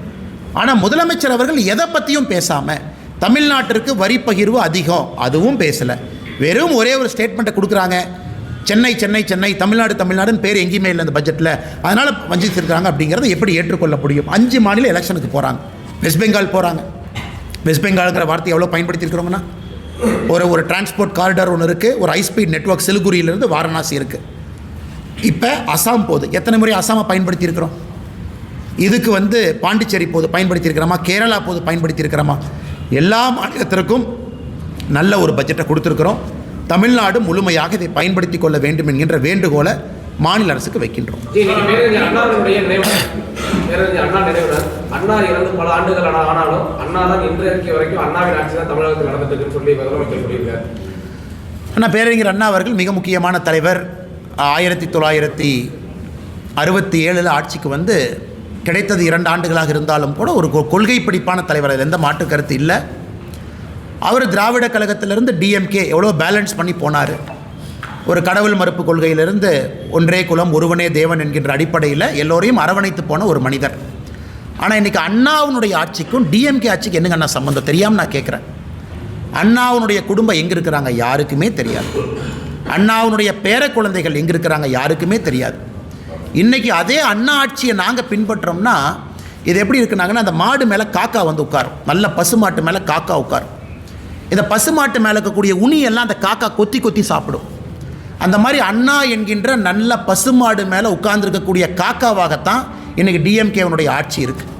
ஆனால் முதலமைச்சர் அவர்கள் எதை பற்றியும் பேசாமல் தமிழ்நாட்டிற்கு வரி பகிர்வு அதிகம் அதுவும் பேசலை. வெறும் ஒரே ஒரு ஸ்டேட்மெண்ட்டை கொடுக்குறாங்க, சென்னை சென்னை சென்னை, தமிழ்நாடு தமிழ்நாடுன்னு பேர் எங்கேயுமே இல்லை இந்த பட்ஜெட்டில், அதனால் வஞ்சிச்சிருக்காங்க. அப்படிங்கிறத எப்படி ஏற்றுக்கொள்ள முடியும்? 5 மாநில எலெக்ஷனுக்கு போகிறாங்க. வெஸ்ட் பெங்கால் போகிறாங்க. வெஸ்ட் பெங்காலுங்கிற வார்த்தை எவ்வளோ பயன்படுத்தியிருக்கிறோங்கன்னா, ஒரு டிரான்ஸ்போர்ட் காரிடார் ஒன்று இருக்குது, ஒரு ஹைஸ்பீட் நெட்வொர்க் சிலிகுரியிலேருந்து வாரணாசி இருக்குது. இப்போ அசாம் போகுது. எத்தனை முறை அசாமை பயன்படுத்தியிருக்கிறோம்? இதுக்கு பாண்டிச்சேரி போது பயன்படுத்தியிருக்கிறோமா, கேரளா போது பயன்படுத்தியிருக்கிறோமா? எல்லா மாநிலத்திற்கும் நல்ல ஒரு பட்ஜெட்டை கொடுத்துருக்குறோம். தமிழ்நாடு முழுமையாக இதை பயன்படுத்தி கொள்ள வேண்டும் என்கின்ற வேண்டுகோளை மாநில அரசுக்கு வைக்கின்றோம். அண்ணா இறந்து பல ஆண்டுகள் ஆனாலும் அண்ணா தான் இன்றைக்கு வரைக்கும் அண்ணாவின் ஆட்சி தான் தமிழகத்தில் நடந்துட்டு சொல்லி முதலமைச்சர் சொல்லியிருக்காரு. அண்ணா பேரறிஞர் அண்ணா அவர்கள் மிக முக்கியமான தலைவர். 1967 ஆட்சிக்கு கிடைத்தது 2 ஆண்டுகளாக இருந்தாலும் கூட ஒரு கொள்கை பிடிப்பான தலைவர், அதில் எந்த மாற்று கருத்து இல்லை. அவர் திராவிட கழகத்திலிருந்து டிஎம்கே எவ்வளோ பேலன்ஸ் பண்ணி போனார். ஒரு கடவுள் மறுப்பு கொள்கையிலிருந்து ஒன்றே குலம் ஒருவனே தேவன் என்கின்ற அடிப்படையில் எல்லோரையும் அரவணைத்து போன ஒரு மனிதர். ஆனால் இன்றைக்கி அண்ணாவுடைய ஆட்சிக்கும் டிஎம்கே ஆட்சிக்கு என்னங்க அண்ணா சம்பந்தம் தெரியாமல் நான் கேட்குறேன். அண்ணாவுடைய குடும்பம் எங்கே இருக்கிறாங்க யாருக்குமே தெரியாது. அண்ணாவுடைய பேர குழந்தைகள் எங்கே இருக்கிறாங்க யாருக்குமே தெரியாது. இன்றைக்கி அதே அண்ணா ஆட்சியை நாங்கள் பின்பற்றோம்னா இது எப்படி இருக்குனாங்கன்னா, அந்த மாடு மேலே காக்கா உட்காரும், நல்ல பசுமாட்டு மேலே காக்கா உட்காரும். இந்த பசுமாட்டு மேலே இருக்கக்கூடிய உணியெல்லாம் அந்த காக்கா கொத்தி கொத்தி சாப்பிடும். அந்த மாதிரி அண்ணா என்கின்ற நல்ல பசுமாடு மேலே உட்கார்ந்துருக்கக்கூடிய காக்காவாகத்தான் இன்றைக்கி டிஎம்கேவனுடைய ஆட்சி இருக்குது.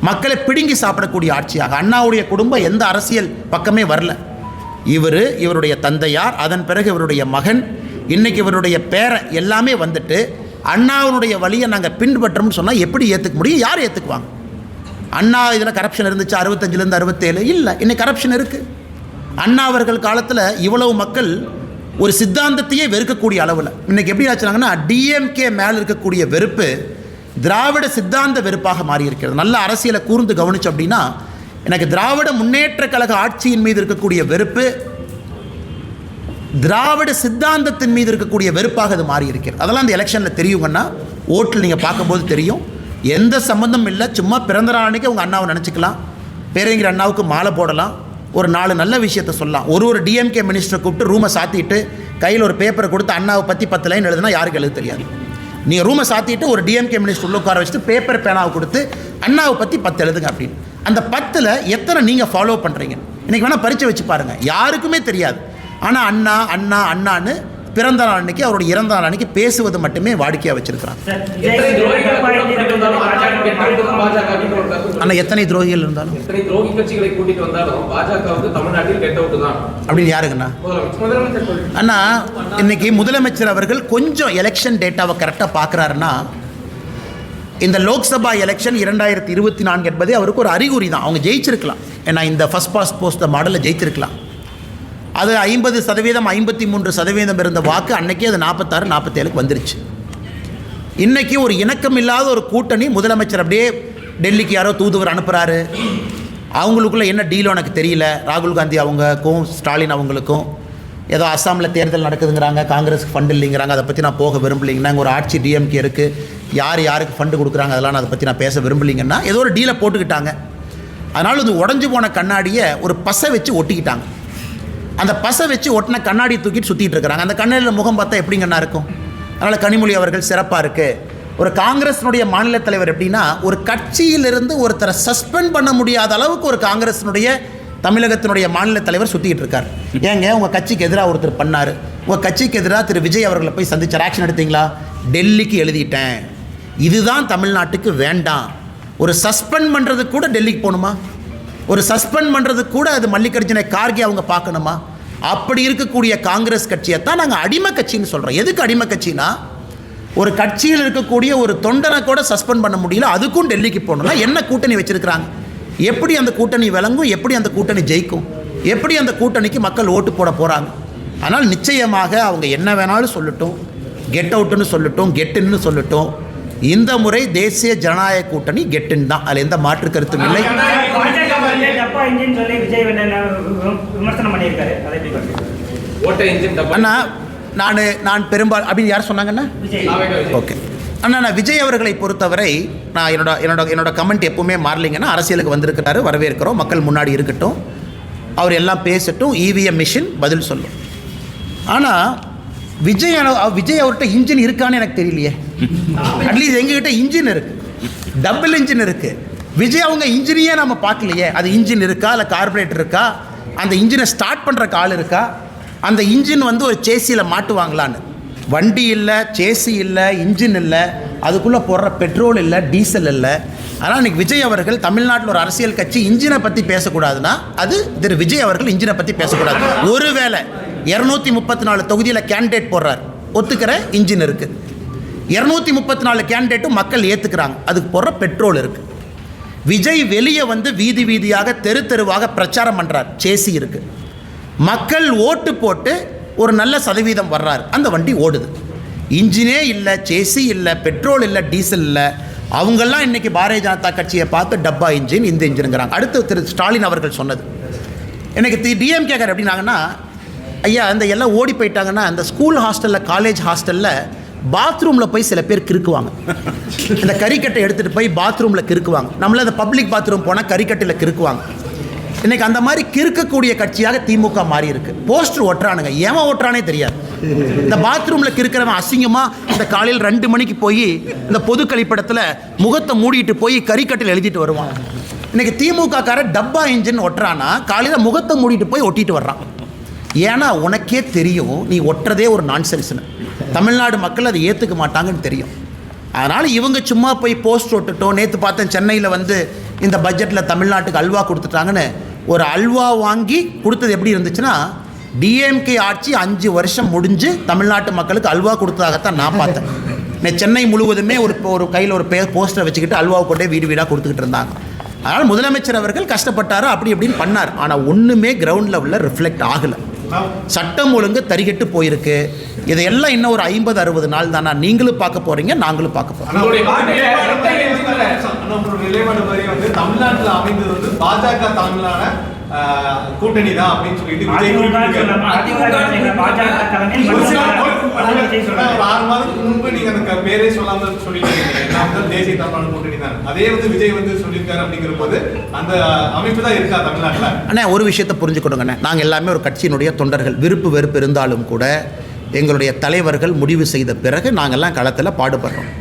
மக்களை பிடுங்கி சாப்பிடக்கூடிய ஆட்சியாக. அண்ணாவுடைய குடும்பம் எந்த அரசியல் பக்கமே வரல. இவருடைய தந்தையார், அதன் பிறகு இவருடைய மகன், இன்றைக்கி இவருடைய பேரை எல்லாமே அண்ணாவுடைய வழியை நாங்கள் பின்பற்றோம்னு சொன்னால் எப்படி ஏற்றுக்க முடியும்? யார் ஏற்றுக்குவாங்க? அண்ணா இதில் கரப்ஷன் இருந்துச்சு 65லேருந்து 67 இல்லை, இன்னைக்கு கரப்ஷன் இருக்குது. அண்ணா அவர்கள் காலத்தில் இவ்வளவு மக்கள் ஒரு சித்தாந்தத்தையே வெறுக்கக்கூடிய அளவில் இன்றைக்கி எப்படி ஆச்சுனாங்கன்னா, டிஎம்கே மேலே இருக்கக்கூடிய வெறுப்பு திராவிட சித்தாந்த வெறுப்பாக மாறி இருக்கிறது. நல்ல அரசியலை கூர்ந்து கவனிச்சோம் அப்படின்னா, எனக்கு திராவிட முன்னேற்ற கழக ஆட்சியின் மீது இருக்கக்கூடிய வெறுப்பு திராவிட சித்தாந்தத்தின் மீது இருக்கக்கூடிய வெறுப்பாக அது மாறி இருக்கிறது. அதெல்லாம் அந்த எலெக்ஷனில் தெரியுங்கன்னா, ஓட்டில் நீங்கள் பார்க்கும்போது தெரியும். எந்த சம்மந்தம் இல்லை, சும்மா பிறந்த நாள் அன்றைக்கி அவங்க அண்ணாவை நினச்சிக்கலாம், பேரறிஞர் அண்ணாவுக்கு மாலை போடலாம், ஒரு 4 நல்ல விஷயத்தை சொல்லலாம். ஒரு டிஎம்கே மினிஸ்டரை கூப்பிட்டு ரூமை சாத்திட்டு கையில் ஒரு பேப்பரை கொடுத்து அண்ணாவை பற்றி 10 லைன் எழுதுனா யாருக்கு எழுத தெரியாது. நீங்கள் ரூமை சாத்திட்டு ஒரு டிஎம்கே மினிஸ்டர் உள்ள உட்கார வச்சுட்டு பேப்பர் பேனாவை கொடுத்து அண்ணாவை பற்றி 10 எழுதுங்க அப்படின்னு. அந்த 10ல் எத்தனை நீங்கள் ஃபாலோ பண்ணுறீங்க? இன்றைக்கி வேணால் பரிச்சை வச்சு பாருங்கள், யாருக்குமே தெரியாது. ஆனால் அண்ணா அண்ணா அண்ணான்னு பிறந்த நாள் அன்னைக்கு, அவருடைய இறந்த நாள் அன்னைக்கு பேசுவது மட்டுமே வாடிக்கையாக வச்சிருக்கிறாங்க. ஆனால் எத்தனை துரோகிகள் இருந்தாலும், எத்தனை துரோகி கட்சிகளை கூட்டிட்டு வந்தாலும் பாஜக தமிழ்நாட்டில் கெட் அவுட் தான் அப்படின்னு யாருங்கண்ணா? அண்ணா இன்னைக்கு முதலமைச்சர் அவர்கள் கொஞ்சம் எலெக்ஷன் டேட்டாவை கரெக்டாக பார்க்குறாருன்னா, இந்த லோக்சபா எலெக்ஷன் 2024 என்பது அவருக்கு ஒரு அறிகுறி தான். அவங்க ஜெயிச்சிருக்கலாம். ஏன்னா இந்த ஃபர்ஸ்ட் பாஸ்ட் போஸ்ட் மாடலில் ஜெயிச்சிருக்கலாம். அது 50%, 53% இருந்த வாக்கு அன்றைக்கே அது 46, 47க்கு வந்துருச்சு. இன்றைக்கி ஒரு இணக்கம் இல்லாத ஒரு கூட்டணி, முதலமைச்சர் அப்படியே டெல்லிக்கு யாரோ தூதுவர் அனுப்புகிறாரு. அவங்களுக்குள்ள என்ன டீலோ எனக்கு தெரியல. ராகுல் காந்தி அவங்களுக்கும் ஸ்டாலின் அவங்களுக்கும் ஏதோ அஸ்ஸாமில் தேர்தல் நடக்குதுங்கிறாங்க, காங்கிரஸுக்கு ஃபண்டு இல்லைங்கிறாங்க, அதை பற்றி நான் போக விரும்பலைங்கன்னா, ஒரு ஆட்சி டிஎம்கே இருக்குது, யாருக்கு ஃபண்டு கொடுக்குறாங்க அதெல்லாம் அதை பற்றி நான் பேச விரும்பலைங்கன்னா ஏதோ ஒரு டீலை போட்டுக்கிட்டாங்க. அதனால் இது உடஞ்சி போன கண்ணாடியை ஒரு பசை வச்சு ஒட்டிக்கிட்டாங்க. அந்த பசை வச்சு ஒட்டின கண்ணாடி தூக்கிட்டு சுற்றிட்டு இருக்கிறாங்க. அந்த கண்ணாடியில் முகம் பார்த்தா எப்படிங்கண்ணா இருக்கும்? அதனால் கனிமொழி அவர்கள் சிறப்பாக இருக்குது. ஒரு காங்கிரஸினுடைய மாநில தலைவர் எப்படின்னா, ஒரு கட்சியிலிருந்து ஒருத்தரை சஸ்பெண்ட் பண்ண முடியாத அளவுக்கு ஒரு காங்கிரஸினுடைய தமிழகத்தினுடைய மாநில தலைவர் சுற்றிக்கிட்டு இருக்கார். ஏங்க உங்கள் கட்சிக்கு எதிராக ஒருத்தர் பண்ணார், உங்கள் கட்சிக்கு எதிராக திரு விஜய் அவர்களை போய் சந்திச்சார், ஆக்ஷன் எடுத்தீங்களா? டெல்லிக்கு எழுதிட்டேன். இதுதான் தமிழ்நாட்டுக்கு வேண்டாம். ஒரு சஸ்பெண்ட் பண்ணுறதுக்கு கூட டெல்லிக்கு போகணுமா? ஒரு சஸ்பெண்ட் பண்ணுறதுக்கு கூட அது மல்லிகார்ஜுன கார்கே அவங்க பார்க்கணுமா? அப்படி இருக்கக்கூடிய காங்கிரஸ் கட்சியை தான் நாங்கள் அடிமை கட்சின்னு சொல்கிறோம். எதுக்கு அடிமை கட்சினா, ஒரு கட்சியில் இருக்கக்கூடிய ஒரு தொண்டனை கூட சஸ்பெண்ட் பண்ண முடியல, அதுக்கும் டெல்லிக்கு போகணும்னா என்ன கூட்டணி வச்சுருக்கிறாங்க? எப்படி அந்த கூட்டணி விளங்கும்? எப்படி அந்த கூட்டணி ஜெயிக்கும்? எப்படி அந்த கூட்டணிக்கு மக்கள் ஓட்டு போட போகிறாங்க? ஆனால் நிச்சயமாக அவங்க என்ன வேணாலும் சொல்லட்டும், கெட் அவுட்டுன்னு சொல்லட்டும், கெட்டுன்னு சொல்லட்டும், இந்த முறை தேசிய ஜனநாயக கூட்டணி கெட்டின் தான், அதில் எந்த மாற்று கருத்தும் இல்லை. பாஜக வந்து டப்பா இன்ஜின் சொல்லி விஜய் விமர்சனம் பண்ணியிருக்காரு. அதை எப்படி பார்க்குறீங்க? ஓட்டை இன்ஜின் டப்பா. அண்ணா நான் பெரும்பாலும் அப்படின்னு யார் சொன்னாங்கண்ணா? விஜய். ஓகே அண்ணா, நான் விஜய் அவர்களை பொறுத்தவரை நான் என்னோட கமெண்ட் எப்பவுமே மாறலிங்கன்னா, அரசியலுக்கு வந்திருக்கிறாரு, வரவேற்கிறோம், மக்கள் முன்னாடி இருக்கட்டும், அவர் எல்லாம் பேசட்டும், இவிஎம் மிஷின் பதில் சொல்லும். ஆனால் விஜய் அவர்கிட்ட இன்ஜின் இருக்கான்னு எனக்கு தெரியலையே. அட்லீஸ்ட் எங்ககிட்ட இன்ஜின் இருக்கு, டபுள் இன்ஜின் இருக்கு. விஜய் அவங்க இன்ஜினையே நம்ம பார்க்கலையே. அது இன்ஜின் இருக்கா, இல்லை கார்பரேட்டர் இருக்கா, அந்த இன்ஜினை ஸ்டார்ட் பண்ணுறக்கு ஆள் இருக்கா, அந்த இன்ஜின் வந்து ஒரு சேசியில் மாட்டுவாங்களான்னு. வண்டி இல்லை, சேசி இல்லை, இன்ஜின் இல்லை, அதுக்குள்ளே போடுற பெட்ரோல் இல்லை, டீசல் இல்லை. ஆனால் இன்றைக்கி விஜய் அவர்கள் தமிழ்நாட்டில் ஒரு அரசியல் கட்சி இன்ஜினை பற்றி பேசக்கூடாதுன்னா அது திரு விஜய் அவர்கள் இன்ஜினை பற்றி பேசக்கூடாது. ஒருவேளை 234 தொகுதியில் கேண்டிடேட் போடுறார், ஒத்துக்கிற இன்ஜின் இருக்குது. 234 கேண்டிடேட்டும் மக்கள் ஏற்றுக்கிறாங்க, அதுக்கு போடுற பெட்ரோல் இருக்குது. விஜய் வெளியே வந்து வீதி வீதியாக தெரு தெருவாக பிரச்சாரம் பண்ணுறார், சேசி இருக்குது. மக்கள் ஓட்டு போட்டு ஒரு நல்ல சதவீதம் வர்றார், அந்த வண்டி ஓடுது. இன்ஜினே இல்லை, சேசி இல்லை, பெட்ரோல் இல்லை, டீசல் இல்லை. அவங்கெல்லாம் இன்றைக்கி பாரதிய ஜனதா கட்சியை பார்த்து டப்பா இன்ஜின், இந்த இன்ஜினுங்கிறாங்க. அடுத்து திரு ஸ்டாலின் அவர்கள் சொன்னது எனக்கு டிஎம்கேக்கார் எப்படின்னாங்கன்னா, ஐயா அந்த எல்லாம் ஓடி போயிட்டாங்கன்னா, அந்த ஸ்கூல் ஹாஸ்டலில், காலேஜ் ஹாஸ்டலில் பாத்ரூமில் போய் சில பேர் கிறுக்குவாங்க. இந்த கறிக்கட்டை எடுத்துகிட்டு போய் பாத்ரூமில் கிறுக்குவாங்க. நம்மள அந்த பப்ளிக் பாத்ரூம் போனால் கறிக்கட்டையில் கிறுக்குவாங்க. இன்றைக்கி அந்த மாதிரி கிறுக்கக்கூடிய கட்சியாக திமுக மாறி இருக்கு. போஸ்டர் ஒட்டுறானுங்க, ஏன் ஒட்டுறானே தெரியாது. இந்த பாத்ரூமில் கிறுக்கிறவன் அசிங்கமாக இந்த காலையில் 2 மணிக்கு போய் இந்த பொது கழிப்பிடத்தில் முகத்தை மூடிட்டு போய் கறிக்கட்டையில் எழுதிட்டு வருவான். இன்றைக்கி திமுகக்கார டப்பா இன்ஜின் ஒட்டுறானா, காலையில் முகத்தை மூடிட்டு போய் ஒட்டிட்டு வர்றான். ஏன்னா உனக்கே தெரியும் நீ ஒட்டுறதே ஒரு நான்சென்ஸ்னு. தமிழ்நாடு மக்கள் அதை ஏற்றுக்க மாட்டாங்கன்னு தெரியும். அதனால் இவங்க சும்மா போய் போஸ்ட் ஒட்டுட்டோம். நேற்று பார்த்தேன், சென்னையில் வந்து இந்த பட்ஜெட்டில் தமிழ்நாட்டுக்கு அல்வா கொடுத்துட்டாங்கன்னு. ஒரு அல்வா வாங்கி கொடுத்தது எப்படி இருந்துச்சுன்னா, டிஎம்கே ஆட்சி 5 வருஷம் முடிஞ்சு தமிழ்நாட்டு மக்களுக்கு அல்வா கொடுத்ததாகத்தான் நான் பார்த்தேன். சென்னை முழுவதுமே ஒரு கையில் ஒரு போஸ்டரை வச்சுக்கிட்டு அல்வாவை கொண்டே வீடு வீடாக கொடுத்துக்கிட்டு இருந்தாங்க. அதனால் முதலமைச்சர் அவர்கள் கஷ்டப்பட்டார், அப்படி இப்படின்னு பண்ணார். ஆனால் ஒன்றுமே கிரவுண்ட் லெவலில் ரிஃப்ளெக்ட் ஆகலை. சட்டம் ஒழுங்கு தரிகட்டு போயிருக்கு. இதையெல்லாம் இன்னும் ஒரு 50-60 நாள் தானா நீங்களும் பார்க்க போறீங்க, நாங்களும் பார்க்க போறோம். தமிழ்நாட்டில் அமைந்தது வந்து பாஜக தலைமையிலான கூட்டணி தான் அப்படின்னு சொல்லிட்டு விஜய் ஒரு 6 மாதத்துக்கு முன்பு நீங்க அந்த பேரே சொல்லாம சொல்லிட்டு தேசிய தமிழ்நாடு கூட்டணி தான். அதே வந்து விஜய் வந்து சொல்லியிருக்காரு. அப்படிங்கிற போது அந்த அமைப்பு தான் இருக்கா தமிழ்நாட்டில்? அண்ணா ஒரு விஷயத்தை புரிஞ்சுக்கணுங்கண்ணே, நாங்கள் எல்லாமே ஒரு கட்சியினுடைய தொண்டர்கள். விருப்பு வெறுப்பு இருந்தாலும் கூட எங்களுடைய தலைவர்கள் முடிவு செய்த பிறகு நாங்கள்லாம் களத்தில் பாடுபடுறோம்.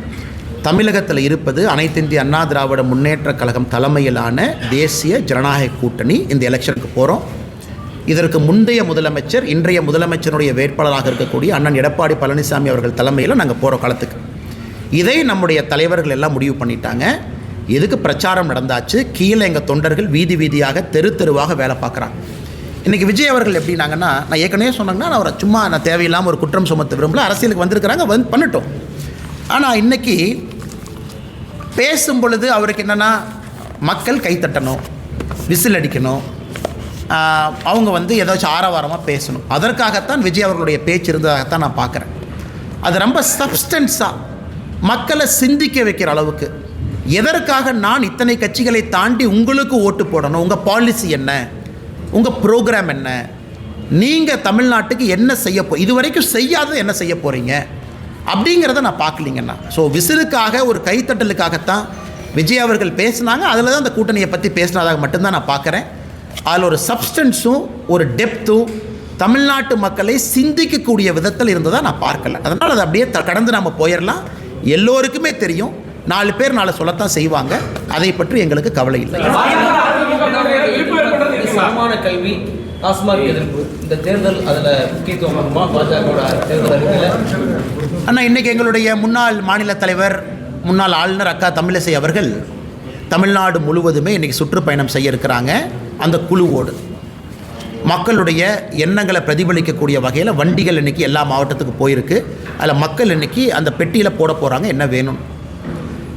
தமிழகத்தில் இருப்பது அனைத்து இந்திய அண்ணா திராவிட முன்னேற்ற கழகம் தலைமையிலான தேசிய ஜனநாயக கூட்டணி. இந்த எலெக்ஷனுக்கு போகிறோம். இதற்கு முந்தைய முதலமைச்சர், இன்றைய முதலமைச்சருடைய வேட்பாளராக இருக்கக்கூடிய அண்ணன் எடப்பாடி பழனிசாமி அவர்கள் தலைமையில் நாங்கள் போகிறோம் களத்துக்கு. இதை நம்முடைய தலைவர்கள் எல்லாம் முடிவு பண்ணிட்டாங்க. எதுக்கு பிரச்சாரம் நடந்தாச்சு, கீழே எங்கள் தொண்டர்கள் வீதி வீதியாக தெரு தெருவாக வேலை பார்க்குறாங்க. இன்றைக்கி விஜய் அவர்கள் எப்படின்னாங்கன்னா, நான் ஏற்கனவே சொன்னாங்கன்னா நான் அவரை சும்மா நான் தேவையில்லாமல் ஒரு குற்றம் சுமத்த விரும்பல, அரசியலுக்கு வந்திருக்கிறாங்க, பண்ணட்டும். ஆனால் இன்றைக்கி பேசும் பொழுது அவருக்கு என்னென்னா, மக்கள் கைத்தட்டணும், விசில் அடிக்கணும், அவங்க வந்து ஏதாச்சும் ஆரவாரமாக பேசணும். அதற்காகத்தான் விஜய் அவர்களுடைய பேச்சு இருந்ததாகத்தான் நான் பார்க்குறேன். அது ரொம்ப சப்ஸ்டன்ஸாக மக்களை சிந்திக்க வைக்கிற அளவுக்கு, எதற்காக நான் இத்தனை கட்சிகளை தாண்டி உங்களுக்கு ஓட்டு போடணும், உங்கள் பாலிசி என்ன, உங்கள் ப்ரோக்ராம் என்ன, நீங்கள் தமிழ்நாட்டுக்கு என்ன செய்ய இதுவரைக்கும் செய்யாதது என்ன செய்ய போகிறீங்க அப்படிங்கிறத நான் பார்க்கலிங்கண்ணா. ஸோ விசிலுக்காக, ஒரு கைத்தட்டலுக்காகத்தான் விஜய் அவர்கள் பேசினாங்க. அதில் தான் அந்த கூட்டணியை பற்றி பேசினதாக மட்டும்தான் நான் பார்க்குறேன். அதில் ஒரு சப்ஸ்டன்ஸும் ஒரு டெப்த்தும் தமிழ்நாட்டு மக்களை சிந்திக்கக்கூடிய விதத்தில் இருந்ததாக நான் பார்க்கல. அதனால் அதை அப்படியே கடந்து நம்ம போயிடலாம். எல்லோருக்குமே தெரியும், 4 பேர் 4 சொல்லத்தான் செய்வாங்க. அதை பற்றி எங்களுக்கு கவலை இல்லை. சமமான கல்வி, டாஸ்மாக் எதிர்ப்பு, இந்த தேர்தல் அதில் முக்கியத்துவம் வருமா பாஜகவோட தேர்தல் அறிக்கையில்? அண்ணா இன்றைக்கி எங்களுடைய முன்னாள் மாநில தலைவர், முன்னாள் ஆளுநர் அக்கா தமிழிசை அவர்கள் தமிழ்நாடு முழுவதுமே இன்றைக்கி சுற்றுப்பயணம் செய்ய இருக்கிறாங்க. அந்த குழுவோடு மக்களுடைய எண்ணங்களை பிரதிபலிக்கக்கூடிய வகையில் வண்டிகள் இன்றைக்கி எல்லா மாவட்டத்துக்கு போயிருக்கு. அதில் மக்கள் இன்றைக்கி அந்த பெட்டியில் போட போகிறாங்க என்ன வேணும்.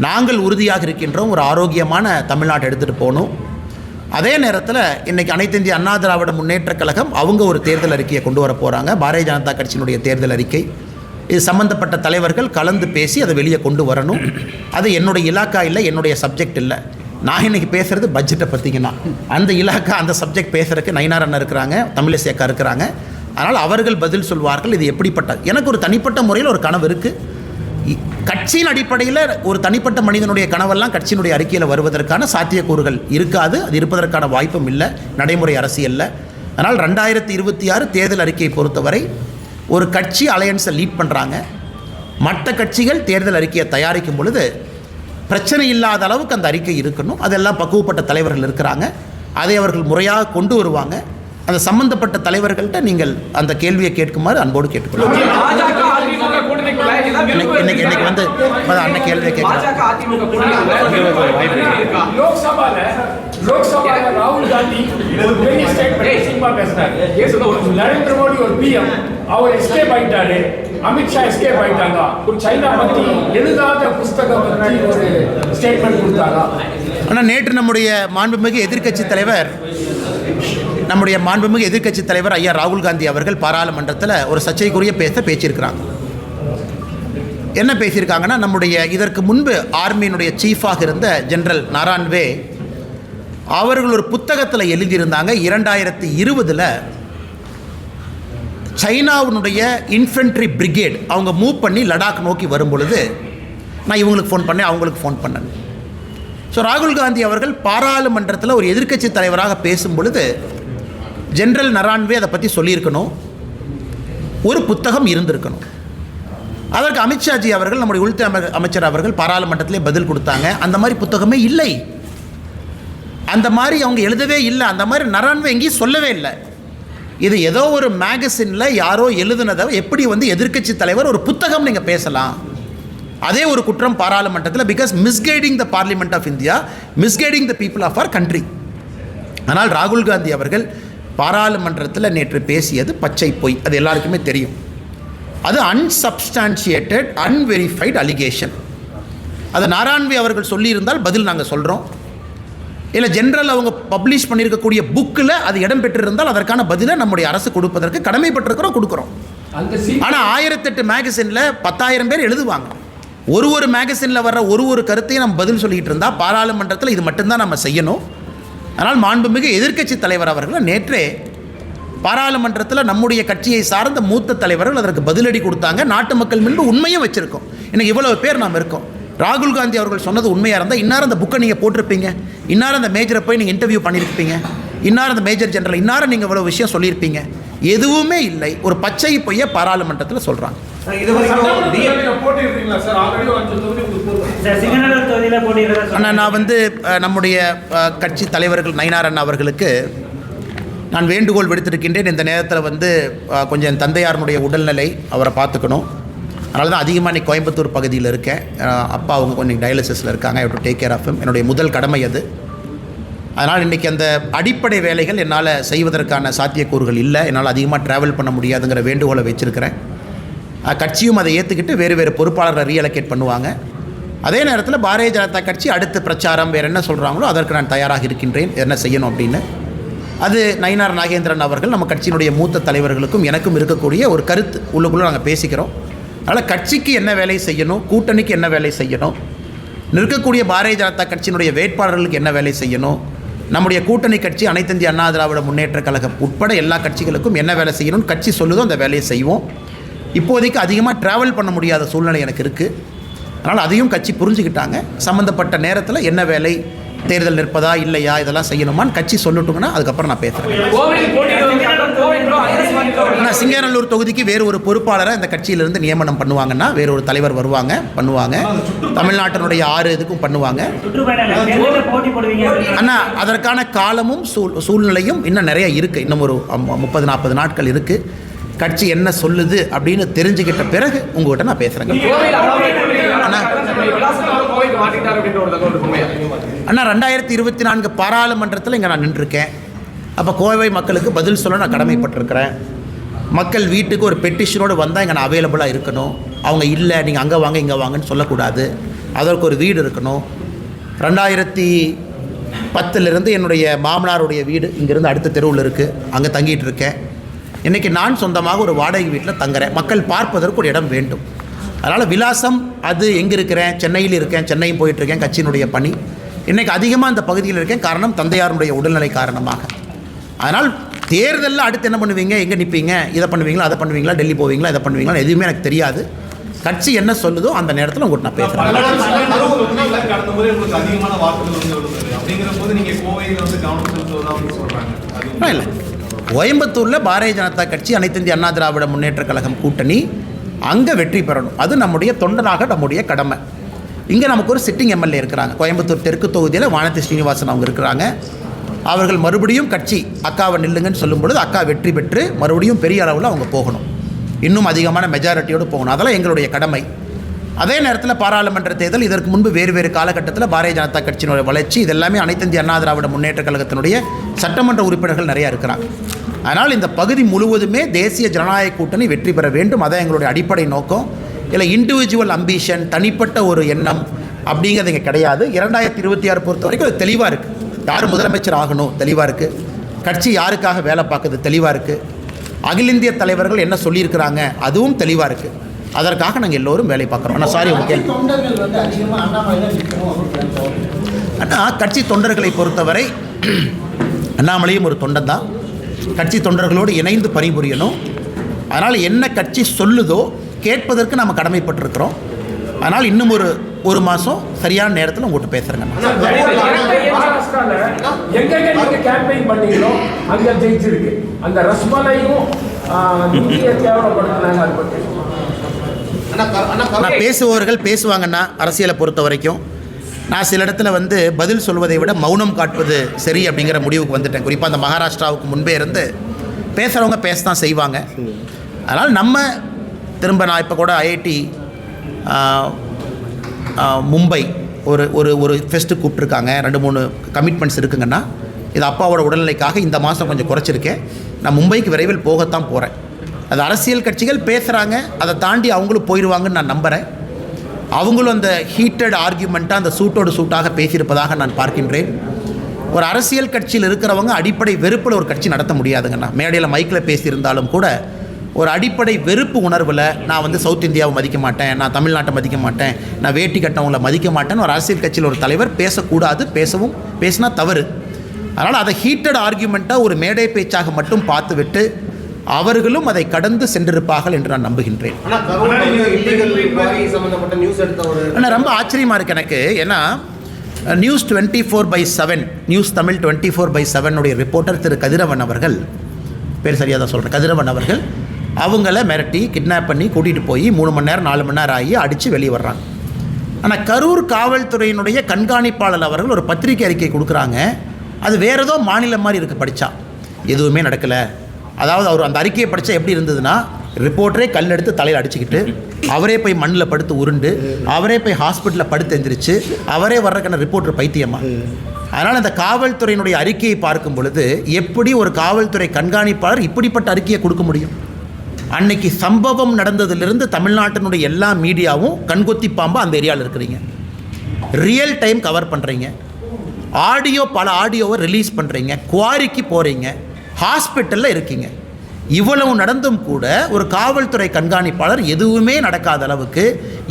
நாங்கள் உறுதியாக இருக்கின்றோம், ஒரு ஆரோக்கியமான தமிழ்நாட்டை எடுத்துகிட்டு போகணும். அதே நேரத்தில் இன்றைக்கி அனைத்து இந்திய அண்ணா திராவிட முன்னேற்ற கழகம் அவங்க ஒரு தேர்தல் அறிக்கையை கொண்டு வர போகிறாங்க. பாரதிய ஜனதா கட்சியினுடைய தேர்தல் அறிக்கை இது சம்பந்தப்பட்ட தலைவர்கள் கலந்து பேசி அதை வெளியே கொண்டு வரணும். அது என்னுடைய இலாக்கா இல்லை, என்னுடைய சப்ஜெக்ட் இல்லை. நான் இன்றைக்கி பேசுகிறது பட்ஜெட்டை பற்றிங்கன்னா அந்த இலாக்கா அந்த சப்ஜெக்ட் பேசுகிறதுக்கு நயினார் அண்ணா இருக்கிறாங்க, தமிழிசை அக்கா இருக்கிறாங்க. அதனால் அவர்கள் பதில் சொல்வார்கள். இது எப்படிப்பட்ட எனக்கு ஒரு தனிப்பட்ட முறையில் ஒரு கனவு இருக்குது. கட்சியின் அடிப்படையில் ஒரு தனிப்பட்ட மனிதனுடைய கனவெல்லாம் கட்சியினுடைய அறிக்கையில் வருவதற்கான சாத்தியக்கூறுகள் இருக்காது. அது இருப்பதற்கான வாய்ப்பும் இல்லை நடைமுறை அரசியலில். அதனால் 2026 தேர்தல் அறிக்கையை பொறுத்தவரை ஒரு கட்சி அலையன்ஸை லீட் பண்ணுறாங்க. மற்ற கட்சிகள் தேர்தல் அறிக்கையை தயாரிக்கும் பொழுது பிரச்சனை இல்லாத அளவுக்கு அந்த அறிக்கை இருக்கணும். அதெல்லாம் பக்குவப்பட்ட தலைவர்கள் இருக்கிறாங்க. அதை அவர்கள் முறையாக கொண்டு வருவாங்க. அந்த சம்பந்தப்பட்ட தலைவர்கள்ட்ட நீங்கள் அந்த கேள்வியை கேட்குமாறு அன்போடு கேட்டுக்கொள்ளுங்கள். இன்னைக்கு வந்து அண்ணன் கேள்வியை ராகுல் காந்தி நரேந்திர மோடி ஒரு பிஎம் அவர் எஸ்கேப் ஆயிட்டாரு, அமித்ஷா எஸ்கேப் ஆயிட்டாங்க. சைனா பத்தி எழுதாத புஸ்தகம் பத்தி ஒரு ஸ்டேட்மெண்ட் கொடுத்தாங்க. ஆனால் நேற்று நம்முடைய மாண்புமிகு எதிர்க்கட்சி தலைவர் ஐயா ராகுல் காந்தி அவர்கள் பாராளுமன்றத்தில் ஒரு சர்ச்சைக்குரிய பேசியிருக்கிறாங்க. என்ன பேசியிருக்காங்கன்னா, நம்முடைய இதற்கு முன்பு ஆர்மியினுடைய சீஃபாக இருந்த ஜெனரல் நாரான்வே அவர்கள் ஒரு புத்தகத்தில் எழுதியிருந்தாங்க. 2020 சைனாவுடைய இன்ஃபென்ட்ரி பிரிகேட் அவங்க மூவ் பண்ணி லடாக் நோக்கி வரும் பொழுது நான் இவங்களுக்கு ஃபோன் பண்ணேன், அவங்களுக்கு ஃபோன் பண்ணேன். ஸோ ராகுல் காந்தி அவர்கள் பாராளுமன்றத்தில் ஒரு எதிர்க்கட்சி தலைவராக பேசும் பொழுது ஜெனரல் நரான்வே அதை பற்றி சொல்லியிருக்கணும், ஒரு புத்தகம் இருந்திருக்கணும். அதற்கு அமித்ஷாஜி அவர்கள் நம்முடைய உள்துறை அமைச்சர் அவர்கள் பாராளுமன்றத்திலே பதில் கொடுத்தாங்க. அந்த மாதிரி புத்தகமே இல்லை, அந்த மாதிரி அவங்க எழுதவே இல்லை, அந்த மாதிரி நரான்வே எங்கேயும் சொல்லவே இல்லை. இது ஏதோ ஒரு மேகசினில் யாரோ எழுதுனதை எப்படி வந்து எதிர்க்கட்சி தலைவர் ஒரு புத்தகம் நீங்கள் பேசலாம்? அதே ஒரு குற்றம் பாராளுமன்றத்தில். Because misguiding the parliament of India, misguiding the people of our country. ஆனால் ராகுல் காந்தி அவர்கள் பாராளுமன்றத்தில் நேற்று பேசியது பச்சை பொய், அது எல்லாருக்குமே தெரியும். அது அன்சப்ஸ்டான்ஷியேட்டட் அன்வெரிஃபைடு அலிகேஷன். அது நாராயண்வே அவர்கள் சொல்லியிருந்தால் பதில் நாங்கள் சொல்கிறோம். இல்லை ஜென்ரல் அவங்க பப்ளிஷ் பண்ணியிருக்கக்கூடிய புக்கில் அது இடம் பெற்றிருந்தால் அதற்கான பதிலை நம்முடைய அரசு கொடுப்பதற்கு கடமைப்பட்டிருக்கிறோம், கொடுக்குறோம். ஆனால் 1008 மேகசினில் 10,000 பேர் எழுதுவாங்க. ஒரு மேகசினில் வர்ற ஒரு கருத்தையும் நம்ம பதில் சொல்லிகிட்டு இருந்தால் பாராளுமன்றத்தில் இது மட்டும்தான் நம்ம செய்யணும். அதனால் மாண்புமிகு எதிர்க்கட்சி தலைவர் அவர்கள் நேற்றே பாராளுமன்றத்தில் நம்முடைய கட்சியை சார்ந்த மூத்த தலைவர்கள் அதற்கு பதிலடி கொடுத்தாங்க. நாட்டு மக்கள் முன்பு உண்மையும் வச்சுருக்கோம். இன்னைக்கு இவ்வளவு பேர் நாம் இருக்கோம். ராகுல் காந்தி அவர்கள் சொன்னது உண்மையாக இருந்தால் இன்னாரும் அந்த புக்கை நீங்கள் போட்டிருப்பீங்க, இன்னாரும் அந்த மேஜரை போய் நீங்கள் இன்டர்வியூ பண்ணியிருப்பீங்க, இன்னாரும் அந்த மேஜர் ஜெனரல் இன்னாரும் நீங்கள் இவ்வளோ விஷயம் சொல்லியிருப்பீங்க. எதுவுமே இல்லை, ஒரு பச்சை பொய்யை பாராளுமன்றத்தில் சொல்கிறாங்க. ஆனால் நான் வந்து நம்முடைய கட்சி தலைவர்கள் நயினார் அண்ணா அவர்களுக்கு நான் வேண்டுகோள் விடுத்திருக்கின்றேன். இந்த நேரத்தில் வந்து கொஞ்சம் என் தந்தையாருடைய உடல்நிலை அவரை பார்த்துக்கணும். அதனால தான் அதிகமாக இன்றைக்கி கோயம்புத்தூர் பகுதியில் இருக்கேன். அப்பா அவங்க கொஞ்சம் டயாலிசிஸில் இருக்காங்க. I have to take care of him. என்னுடைய முதல் கடமை அது. அதனால் இன்றைக்கி அந்த அடிப்படை வேலைகள் என்னால் செய்வதற்கான சாத்தியக்கூறுகள் இல்லை. என்னால் அதிகமாக ட்ராவல் பண்ண முடியாதுங்கிற வேண்டுகோளை வச்சுருக்கிறேன். கட்சியும் அதை ஏற்றுக்கிட்டு வேறு பொறுப்பாளரை ரீஅலோகேட் பண்ணுவாங்க. அதே நேரத்தில் பாரதிய ஜனதா கட்சி அடுத்த பிரச்சாரம் வேறு என்ன சொல்கிறாங்களோ அதற்கு நான் தயாராக இருக்கின்றேன், என்ன செய்யணும் அப்படின்னு. அது நயினார் நாகேந்திரன் அவர்கள் நம்ம கட்சியினுடைய மூத்த தலைவர்களுக்கும் எனக்கும் இருக்கக்கூடிய ஒரு கருத்து உள்ளுக்குள்ளே நாங்கள் பேசிக்கிறோம். அதனால் கட்சிக்கு என்ன வேலை செய்யணும், கூட்டணிக்கு என்ன வேலை செய்யணும், நிற்கக்கூடிய பாரதிய ஜனதா கட்சியினுடைய வேட்பாளர்களுக்கு என்ன வேலை செய்யணும், நம்முடைய கூட்டணி கட்சி அனைத்து இந்திய அண்ணா திராவிட முன்னேற்ற கழகம் உட்பட எல்லா கட்சிகளுக்கும் என்ன வேலை செய்யணும்னு கட்சி சொல்லுதோ அந்த வேலையை செய்வோம். இப்போதைக்கு அதிகமாக ட்ராவல் பண்ண முடியாத சூழ்நிலை எனக்கு இருக்குது. அதனால் அதையும் கட்சி புரிஞ்சுக்கிட்டாங்க. சம்மந்தப்பட்ட நேரத்தில் என்ன வேலை, தேர்தல் நிற்பதா இல்லையா, இதெல்லாம் செய்யணுமான்னு கட்சி சொல்லட்டுங்கன்னா அதுக்கப்புறம் நான் பேசுகிறேன். ஆனால் சிங்கநல்லூர் தொகுதிக்கு வேறு ஒரு பொறுப்பாளரை இந்த கட்சியிலிருந்து நியமனம் பண்ணுவாங்கன்னா வேறு ஒரு தலைவர் பண்ணுவாங்க. தமிழ்நாட்டினுடைய 6 இதுக்கும் பண்ணுவாங்க. ஆனால் அதற்கான காலமும் சூழ்நிலையும் இன்னும் நிறைய இருக்குது. இன்னும் ஒரு 30-40 நாட்கள் இருக்குது. கட்சி என்ன சொல்லுது அப்படின்னு தெரிஞ்சுக்கிட்ட பிறகு உங்கள்கிட்ட நான் பேசுகிறேங்க. அண்ணா 2024 பாராளுமன்றத்தில் இங்கே நான் நின்றுருக்கேன். அப்போ கோவை மக்களுக்கு பதில் சொல்ல நான் கடமைப்பட்டிருக்கிறேன். மக்கள் வீட்டுக்கு ஒரு பெட்டிஷனோடு வந்தால் இங்கே நான் அவைலபிளாக இருக்கணும். அவங்க இல்லை நீங்கள் அங்கே வாங்க இங்கே வாங்கன்னு சொல்லக்கூடாது. அதற்கு ஒரு வீடு இருக்கணும். 2010 என்னுடைய மாமனாருடைய வீடு இங்கேருந்து அடுத்த தெருவில் இருக்குது, அங்கே தங்கிட்டு இருக்கேன். இன்றைக்கி நான் சொந்தமாக ஒரு வாடகை வீட்டில் தங்குறேன், மக்கள் பார்ப்பதற்கு ஒரு இடம் வேண்டும். அதனால் விலாசம் அது எங்கே இருக்கிறேன், சென்னையில் இருக்கேன், சென்னையும் போயிட்டுருக்கேன், கட்சியினுடைய பணி. இன்றைக்கி அதிகமாக அந்த பகுதியில் இருக்கேன், காரணம் தந்தையாருடைய உடல்நிலை காரணமாக. அதனால் தேர்தலில் அடுத்து என்ன பண்ணுவீங்க, எங்கே நிற்பீங்க, இதை பண்ணுவீங்களா, அதை பண்ணுவீங்களா, டெல்லி போவீங்களா, இதை பண்ணுவீங்களா, எதுவுமே எனக்கு தெரியாது. கட்சி என்ன சொல்லுதோ அந்த நேரத்தில் உங்கள்கிட்ட நான் பேசுகிறேன். கடந்த முறை உங்களுக்கு அதிகமான வாக்குகள் வந்து வருது அப்படிங்கிற போது நீங்கள் கோவையில் வந்து கவனம் செலுத்துவதா அப்படின்னு சொல்கிறாங்க. இல்லை, கோயம்புத்தூரில் பாரதிய ஜனதா கட்சி அனைத்து இந்திய அண்ணா திராவிட முன்னேற்ற கழகம் கூட்டணி அங்கே வெற்றி பெறணும். அது நம்முடைய தொண்டனாக நம்முடைய கடமை. இங்கே நமக்கு ஒரு சிட்டிங் எம்எல்ஏ இருக்கிறாங்க. கோயம்புத்தூர் தெற்கு தொகுதியில் வானதி ஸ்ரீனிவாசன் அவங்க இருக்கிறாங்க. அவர்கள் மறுபடியும் கட்சி அக்காவை நில்லுங்கன்னு சொல்லும் பொழுது அக்கா வெற்றி பெற்று மறுபடியும் பெரிய அளவில் அவங்க போகணும், இன்னும் அதிகமான மெஜாரிட்டியோடு போகணும். அதெல்லாம் எங்களுடைய கடமை. அதே நேரத்தில் பாராளுமன்ற தேர்தல், இதற்கு முன்பு வேறு காலகட்டத்தில் பாரதிய ஜனதா கட்சியினுடைய வளர்ச்சி, இதெல்லாமே அனைத்து இந்திய அண்ணா திராவிட முன்னேற்ற கழகத்தினுடைய சட்டமன்ற உறுப்பினர்கள் நிறையா இருக்கிறாங்க. அதனால் இந்த பகுதி முழுவதுமே தேசிய ஜனநாயக கூட்டணி வெற்றி பெற வேண்டும். அதான் எங்களுடைய அடிப்படை நோக்கம். இல்லை இண்டிவிஜுவல் அம்பிஷன், தனிப்பட்ட ஒரு எண்ணம் அப்படிங்கிறது இங்கே கிடையாது. 2026 பொறுத்த வரைக்கும் அது தெளிவாக இருக்குது. யார் முதலமைச்சர் ஆகணும் தெளிவாக இருக்குது. கட்சி யாருக்காக வேலை பார்க்குது தெளிவாக இருக்குது. அகில இந்திய தலைவர்கள் என்ன சொல்லியிருக்கிறாங்க அதுவும் தெளிவாக இருக்குது. அதற்காக நாங்கள் எல்லோரும் வேலை பார்க்குறோம். ஆனால் சாரி உங்கள் கேள்வி. ஆனால் கட்சி தொண்டர்களை பொறுத்தவரை அண்ணாமலையும் ஒரு தொண்டன் தான். கட்சி தொண்டர்களோடு இணைந்து பணிபுரியணும். அதனால் என்ன கட்சி சொல்லுதோ கேட்பதற்கு நாம் கடமைப்பட்டிருக்கிறோம். அதனால் இன்னும் ஒரு மாதம் சரியான நேரத்தில் உங்கள்கிட்ட பேசுகிறேங்க. எங்கெங்க நீங்க கேம்பெயின் பண்ணீங்களோ அங்க ஜெயிச்சிருக்கு. அந்த ரஸ்மலையும் நான் பேசுபவர்கள் பேசுவாங்கன்னா அரசியலை பொறுத்த வரைக்கும் நான் சில இடத்துல வந்து பதில் சொல்வதை விட மௌனம் காட்டுவது சரி அப்படிங்கிற முடிவுக்கு வந்துட்டேன். குறிப்பாக அந்த மகாராஷ்டிராவுக்கு முன்பே இருந்து பேசுகிறவங்க பேச தான் செய்வாங்க. அதனால் நம்ம திரும்ப நான் இப்போ கூட ஐஐடி மும்பை ஒரு ஃபெஸ்ட்டு கூப்பிட்ருக்காங்க. 2-3 கமிட்மெண்ட்ஸ் இருக்குங்கன்னா இது அப்பாவோட உடல்நிலைக்காக இந்த மாதம் கொஞ்சம் குறைச்சிருக்கேன். நான் மும்பைக்கு விரைவில் போகத்தான் போகிறேன். அது அரசியல் கட்சிகள் பேசுகிறாங்க, அதை தாண்டி அவங்களும் போயிடுவாங்கன்னு நான் நம்புகிறேன். அவங்களும் அந்த ஹீட்டட் ஆர்கியூமெண்ட்டாக அந்த சூட்டோடு சூட்டாக பேசியிருப்பதாக நான் பார்க்கின்றேன். ஒரு அரசியல் கட்சியில் இருக்கிறவங்க அடிப்படை வெறுப்பில் ஒரு கட்சி நடத்த முடியாதுங்கண்ணா. மேடையில் மைக்கில் பேசியிருந்தாலும் கூட ஒரு அடிப்படை வெறுப்பு உணர்வில் நான் வந்து சவுத் இந்தியாவை மதிக்க மாட்டேன், நான் தமிழ்நாட்டை மதிக்க மாட்டேன், நான் வேட்டி கட்டவங்களை மதிக்க மாட்டேன்னு ஒரு அரசியல் கட்சியில் ஒரு தலைவர் பேசக்கூடாது. பேசினா தவறு. அதனால் அதை ஹீட்டட் ஆர்கியூமெண்ட்டாக ஒரு மேடை பேச்சாக மட்டும் பார்த்துவிட்டு அவர்களும் அதை கடந்து சென்றிருப்பார்கள் என்று நான் நம்புகின்றேன். ஆனால் ரொம்ப ஆச்சரியமாக இருக்குது எனக்கு. ஏன்னா நியூஸ் 24/7 நியூஸ் தமிழ் 24/7 ரிப்போர்ட்டர் திரு கதிரவன் அவர்கள், பேர் சரியாக தான் சொல்கிறேன், கதிரவன் அவர்கள் அவங்கள மிரட்டி கிட்னாப் பண்ணி கூட்டிகிட்டு போய் 3 மணி நேரம் 4 மணி நேரம் ஆகி அடித்து வெளியே வர்றாங்க. ஆனால் கரூர் காவல்துறையினுடைய கண்காணிப்பாளர் அவர்கள் ஒரு பத்திரிகை அறிக்கை கொடுக்குறாங்க. அது வேறு ஏதோ மாநிலம் மாதிரி இருக்குது. படித்தா எதுவுமே நடக்கலை. அதாவது அவர் அந்த அறிக்கையை படித்தா எப்படி இருந்ததுன்னா, ரிப்போர்ட்டரே கல் எடுத்து தலையில் அடிச்சுக்கிட்டு அவரே போய் மண்ணில் படுத்து உருண்டு அவரே போய் ஹாஸ்பிட்டலில் படுத்து எந்திரிச்சு அவரே வர்றதுக்கான ரிப்போர்ட்டர் பைத்தியமா. அதனால் அந்த காவல்துறையினுடைய அறிக்கையை பார்க்கும் பொழுது எப்படி ஒரு காவல்துறை கண்காணிப்பாளர் இப்படிப்பட்ட அறிக்கையை கொடுக்க முடியும்? அன்னைக்கு சம்பவம் நடந்ததிலிருந்து தமிழ்நாட்டினுடைய எல்லா மீடியாவும் கண்கொத்தி பாம்பா அந்த ஏரியாவில் இருக்கிறீங்க. ரியல் டைம் கவர் பண்ணுறீங்க, பல ஆடியோவை ரிலீஸ் பண்ணுறீங்க, குவாரிக்கு போகிறீங்க, ஹாஸ்பிட்டலில் இருக்கீங்க. இவ்வளவு நடந்தும் கூட ஒரு காவல்துறை கண்காணிப்பாளர் எதுவுமே நடக்காத அளவுக்கு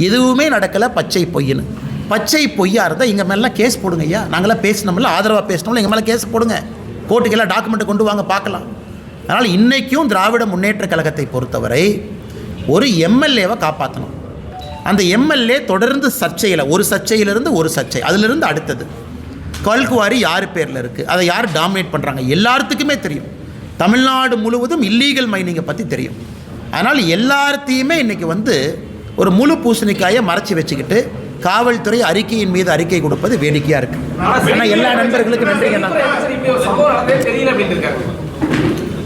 எதுவுமே நடக்கலை, பச்சை பொய்ன்னு. பச்சை பொய்யாக இருந்தால் எங்கள் மேலாம் கேஸ் போடுங்க ஐயா. நாங்களாம் பேசினோம்ல, ஆதரவாக பேசினோம்ல, எங்கள் மேலே கேஸ் போடுங்க, கோர்ட்டுக்கெல்லாம் டாக்குமெண்ட்டை கொண்டு வாங்க பார்க்கலாம். அதனால் இன்றைக்கும் திராவிட முன்னேற்ற கழகத்தை பொறுத்தவரை ஒரு எம்எல்ஏவை காப்பாற்றணும். அந்த எம்எல்ஏ தொடர்ந்து சர்ச்சையில், ஒரு சர்ச்சையிலிருந்து ஒரு சர்ச்சை, அதிலிருந்து அடுத்தது கல்குவாரி யார் பேரில் இருக்குது, அதை யார் டாமினேட் பண்ணுறாங்க எல்லாத்துக்குமே தெரியும். தமிழ்நாடு முழுவதும் இல்லீகல் மைனிங்கை பற்றி தெரியும். அதனால் எல்லாத்தையுமே இன்றைக்கி வந்து ஒரு முழு பூசணிக்காயை மறைச்சி வச்சுக்கிட்டு காவல்துறை அறிக்கையின் மீது அறிக்கை கொடுப்பது வேடிக்கையாக இருக்குது. ஆனால் எல்லா நண்பர்களுக்கும் நன்றிங்க.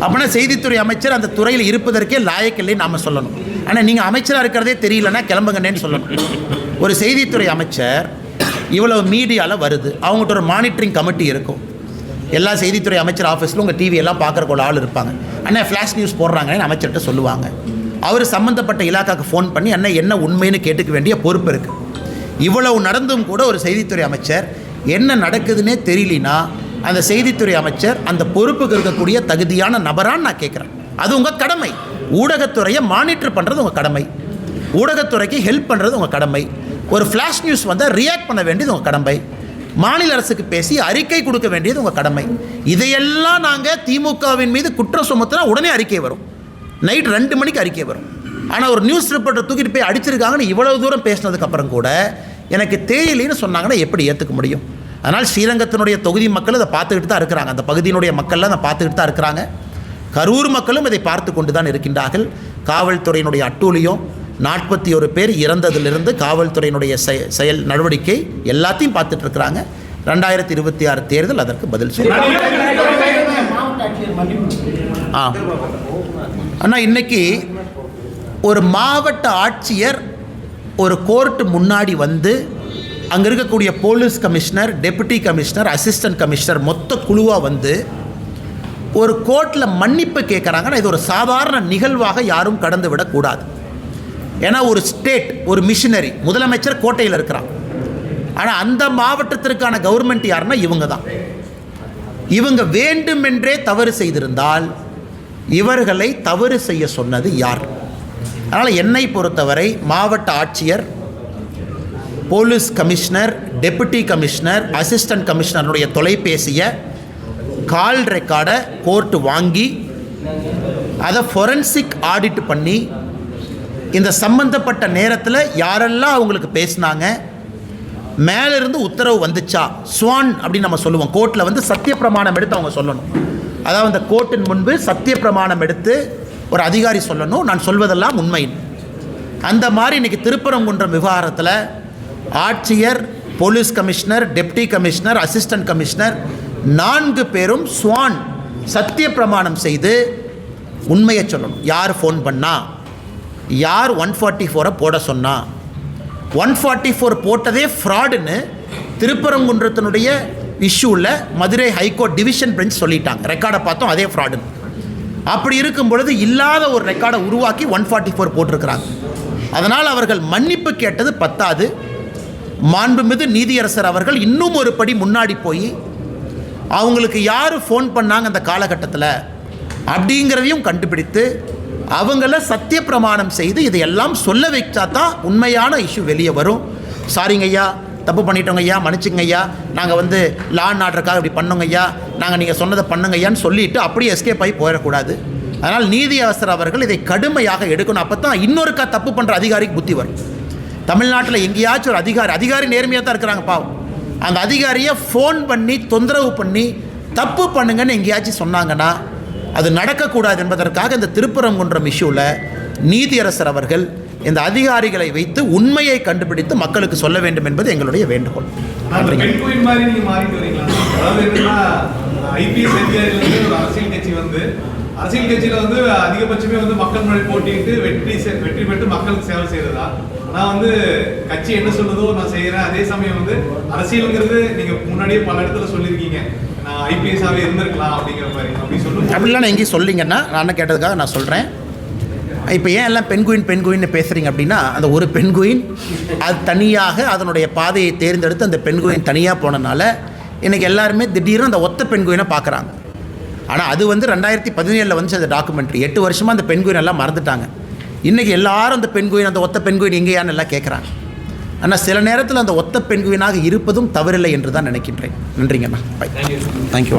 அப்படின்னா செய்தித்துறை அமைச்சர் அந்த துறையில் இருப்பதற்கே லாயக்கில்லை நாம் சொல்லணும். ஆனால் நீங்கள் அமைச்சராக இருக்கிறதே தெரியலன்னா கிளம்புங்கன்னு சொல்லணும். ஒரு செய்தித்துறை அமைச்சர் இவ்வளவு மீடியாவில் வருது, அவங்கள்ட்ட ஒரு மானிட்டரிங் கமிட்டி இருக்கும். எல்லா செய்தித்துறை அமைச்சர் ஆஃபீஸில் உங்கள் டிவியெல்லாம் பார்க்குறக்கு ஆள் இருப்பாங்க. அண்ணா ஃப்ளாஷ் நியூஸ் போடுறாங்கன்னு அமைச்சர்கிட்ட சொல்லுவாங்க. அவர் சம்மந்தப்பட்ட இலாக்காவுக்கு ஃபோன் பண்ணி அண்ணா என்ன உண்மைன்னு கேட்டுக்க வேண்டிய பொறுப்பு இருக்குது. இவ்வளவு நடந்தும் கூட ஒரு செய்தித்துறை அமைச்சர் என்ன நடக்குதுன்னே தெரியலனா அந்த செய்தித்துறை அமைச்சர் அந்த பொறுப்புக்கு இருக்கக்கூடிய தகுதியான நபரான்னு நான் கேட்குறேன். அது உங்கள் கடமை. ஊடகத்துறையை மானிட்டர் பண்ணுறது உங்கள் கடமை. ஊடகத்துறைக்கு ஹெல்ப் பண்ணுறது உங்கள் கடமை. ஒரு ஃப்ளாஷ் நியூஸ் வந்தால் ரியாக்ட் பண்ண வேண்டியது உங்கள் கடமை. மாநில அரசுக்கு பேசி அறிக்கை கொடுக்க வேண்டியது உங்கள் கடமை. இதையெல்லாம் நாங்கள் திமுகவின் மீது குற்றம் சுமத்தினா உடனே அறிக்கை வரும். நைட் 2 மணிக்கு அறிக்கை வரும். ஆனால் ஒரு நியூஸ் ரிப்போர்ட்டர் தூக்கிட்டு போய் அடிச்சிருக்காங்கன்னு இவ்வளவு தூரம் பேசினதுக்கப்புறம் கூட எனக்கு தெரியலைன்னு சொன்னாங்கன்னா எப்படி ஏற்றுக்க முடியும்? அதனால் ஸ்ரீரங்கத்தினுடைய தொகுதி மக்கள் இதை பார்த்துக்கிட்டு தான் இருக்கிறாங்க. அந்த பகுதியினுடைய மக்கள்லாம் அதை பார்த்துக்கிட்டு தான் இருக்கிறாங்க. கரூர் மக்களும் இதை பார்த்து கொண்டு தான் இருக்கின்றார்கள். காவல்துறையினுடைய அட்டூழியம், 41 பேர் இறந்ததிலிருந்து காவல்துறையினுடைய செயல் நடவடிக்கை எல்லாத்தையும் பார்த்துட்டு இருக்கிறாங்க. 2026 தேர்தல் அதற்கு பதில் சொல்லும். ஆனால் இன்னைக்கு ஒரு மாவட்ட ஆட்சியர் ஒரு கோர்ட்டு முன்னாடி வந்து அங்கே இருக்கக்கூடிய police commissioner, deputy commissioner, assistant commissioner மொத்த குழுவாக வந்து ஒரு கோர்ட்டில் மன்னிப்பு கேட்குறாங்கன்னா இது ஒரு சாதாரண நிகழ்வாக யாரும் கடந்து விடக்கூடாது. ஏன்னா ஒரு ஸ்டேட், ஒரு மிஷினரி, முதலமைச்சர் கோட்டையில் இருக்கிறான். ஆனால் அந்த மாவட்டத்திற்கான கவர்மெண்ட் யாருன்னா இவங்க தான். இவங்க வேண்டுமென்றே தவறு செய்திருந்தால் இவர்களை தவறு செய்ய சொன்னது யார்? அதனால் என்னை பொறுத்தவரை மாவட்ட ஆட்சியர், police commissioner, deputy commissioner, assistant கமிஷனருடைய தொலைபேசியை கால் ரெக்கார்டை கோர்ட்டு வாங்கி அதை ஃபொரன்சிக் ஆடிட் பண்ணி இந்த சம்பந்தப்பட்ட நேரத்தில் யாரெல்லாம் அவங்களுக்கு பேசினாங்க, மேலிருந்து உத்தரவு வந்துச்சா, ஸ்வான் அப்படின்னு நம்ம சொல்லுவோம். கோர்ட்டில் வந்து சத்திய பிரமாணம் எடுத்து அவங்க சொல்லணும். அதாவது அந்த கோர்ட்டின் முன்பு சத்திய பிரமாணம் எடுத்து ஒரு அதிகாரி சொல்லணும், நான் சொல்வதெல்லாம் உண்மை. அந்த மாதிரி இன்றைக்கி திருப்பரங்குன்றம் விவகாரத்தில் ஆட்சியர், police commissioner, deputy commissioner, assistant commissioner 4 பேரும் ஸ்வான் சத்திய பிரமாணம் செய்து உண்மையை சொல்லணும். யார் ஃபோன் பண்ணா, யார் 144 போட சொன்னா, 144 போட்டதே ஃப்ராடுன்னு திருப்பரங்குன்றத்தினுடைய இஷ்யூவில் மதுரை ஹைகோர்ட் டிவிஷன் பெஞ்ச் சொல்லிட்டாங்க. ரெக்கார்டை பார்த்தோம், அதே ஃப்ராடுன்னு. அப்படி இருக்கும் பொழுது இல்லாத ஒரு ரெக்கார்டை உருவாக்கி 144 போட்டிருக்கிறாங்க. அதனால் அவர்கள் மன்னிப்பு கேட்டது பத்தாது. மாண்புமிகு நீதியரசர் அவர்கள் இன்னும் ஒரு படி முன்னாடி போய் அவங்களுக்கு யார் ஃபோன் பண்ணாங்க அந்த காலகட்டத்தில் அப்படிங்கிறதையும் கண்டுபிடித்து அவங்கள சத்திய பிரமாணம் செய்து இதையெல்லாம் சொல்ல வைச்சா தான் உண்மையான இஷ்யூ வெளியே வரும். சாரிங்க ஐயா, தப்பு பண்ணிட்டோங்க ஐயா, மன்னிச்சுங்க ஐயா, நாங்கள் வந்து லா அண்ட் ஆர்டருக்காக இப்படி பண்ணோங்க ஐயா, நாங்கள் நீங்கள் சொன்னதை பண்ணுங்க ஐயான்னு சொல்லிவிட்டு அப்படியே எஸ்கேப் ஆகி போயிடக்கூடாது. அதனால் நீதியரசர் அவர்கள் இதை கடுமையாக எடுக்கணும். அப்போ தான் இன்னொருக்கா தப்பு பண்ணுற அதிகாரிக்கு புத்தி வரும். தமிழ்நாட்டில் எங்கேயாச்சும் ஒரு அதிகாரி நேர்மையாக தான் இருக்கிறாங்க பாவம். அந்த அதிகாரியை ஃபோன் பண்ணி தொந்தரவு பண்ணி தப்பு பண்ணுங்கன்னு எங்கேயாச்சும் சொன்னாங்கன்னா அது நடக்கக்கூடாது என்பதற்காக இந்த திருப்பரங்குன்றம் இஷ்யூவில் நீதியரசர் அவர்கள் இந்த அதிகாரிகளை வைத்து உண்மையை கண்டுபிடித்து மக்களுக்கு சொல்ல வேண்டும் என்பது எங்களுடைய வேண்டுகோள். அரசியல் கட்சியில வந்து அதிகபட்சமே வந்து மக்கள் முன்னாடி போட்டிட்டு வெற்றி பெற்று மக்களுக்கு சேவை செய்யறதா? நான் வந்து கட்சி என்ன சொல்லுதோ நான் செய்யறேன். அதே சமயம் வந்து அரசியலுங்கிறது நீங்க முன்னாடியே பல இடத்துல சொல்லியிருக்கீங்க, நான் ஐபிஎஸ்ஸாவே இருந்திருக்கலாம் அப்படிங்கிற மாதிரி அப்படி சொல்லுங்க. அப்படிலாம் நான் எங்கேயும் சொல்லிங்கன்னா நான் கேட்டதுக்காக நான் சொல்கிறேன். இப்போ ஏன் எல்லாம் பெண்குயின் பேசுகிறீங்க அப்படின்னா, அந்த ஒரு பெண்குயின் அது தனியாக அதனுடைய பாதையை தேர்ந்தெடுத்து அந்த பெண்குயின் தனியாக போனனால இன்றைக்கி எல்லாருமே திடீர்னு அந்த ஒத்த பெண்குயினை பார்க்குறாங்க. ஆனால் அது வந்து 2017 வந்துச்சு அந்த டாக்குமெண்ட்ரி. 8 வருஷமாக அந்த பெண்குயின் எல்லாம் மறந்துட்டாங்க. இன்றைக்கி எல்லாரும் அந்த பெண்குயின், அந்த ஒத்த பெண்குயின் எங்கேயான்னு எல்லாம் கேட்குறாங்க. ஆனால் சில நேரத்தில் அந்த ஒத்த பெண்குயினாக இருப்பதும் தவறில்லை என்று தான் நினைக்கின்றேன். நன்றிங்கண்ணா. பை. தேங்க்யூ.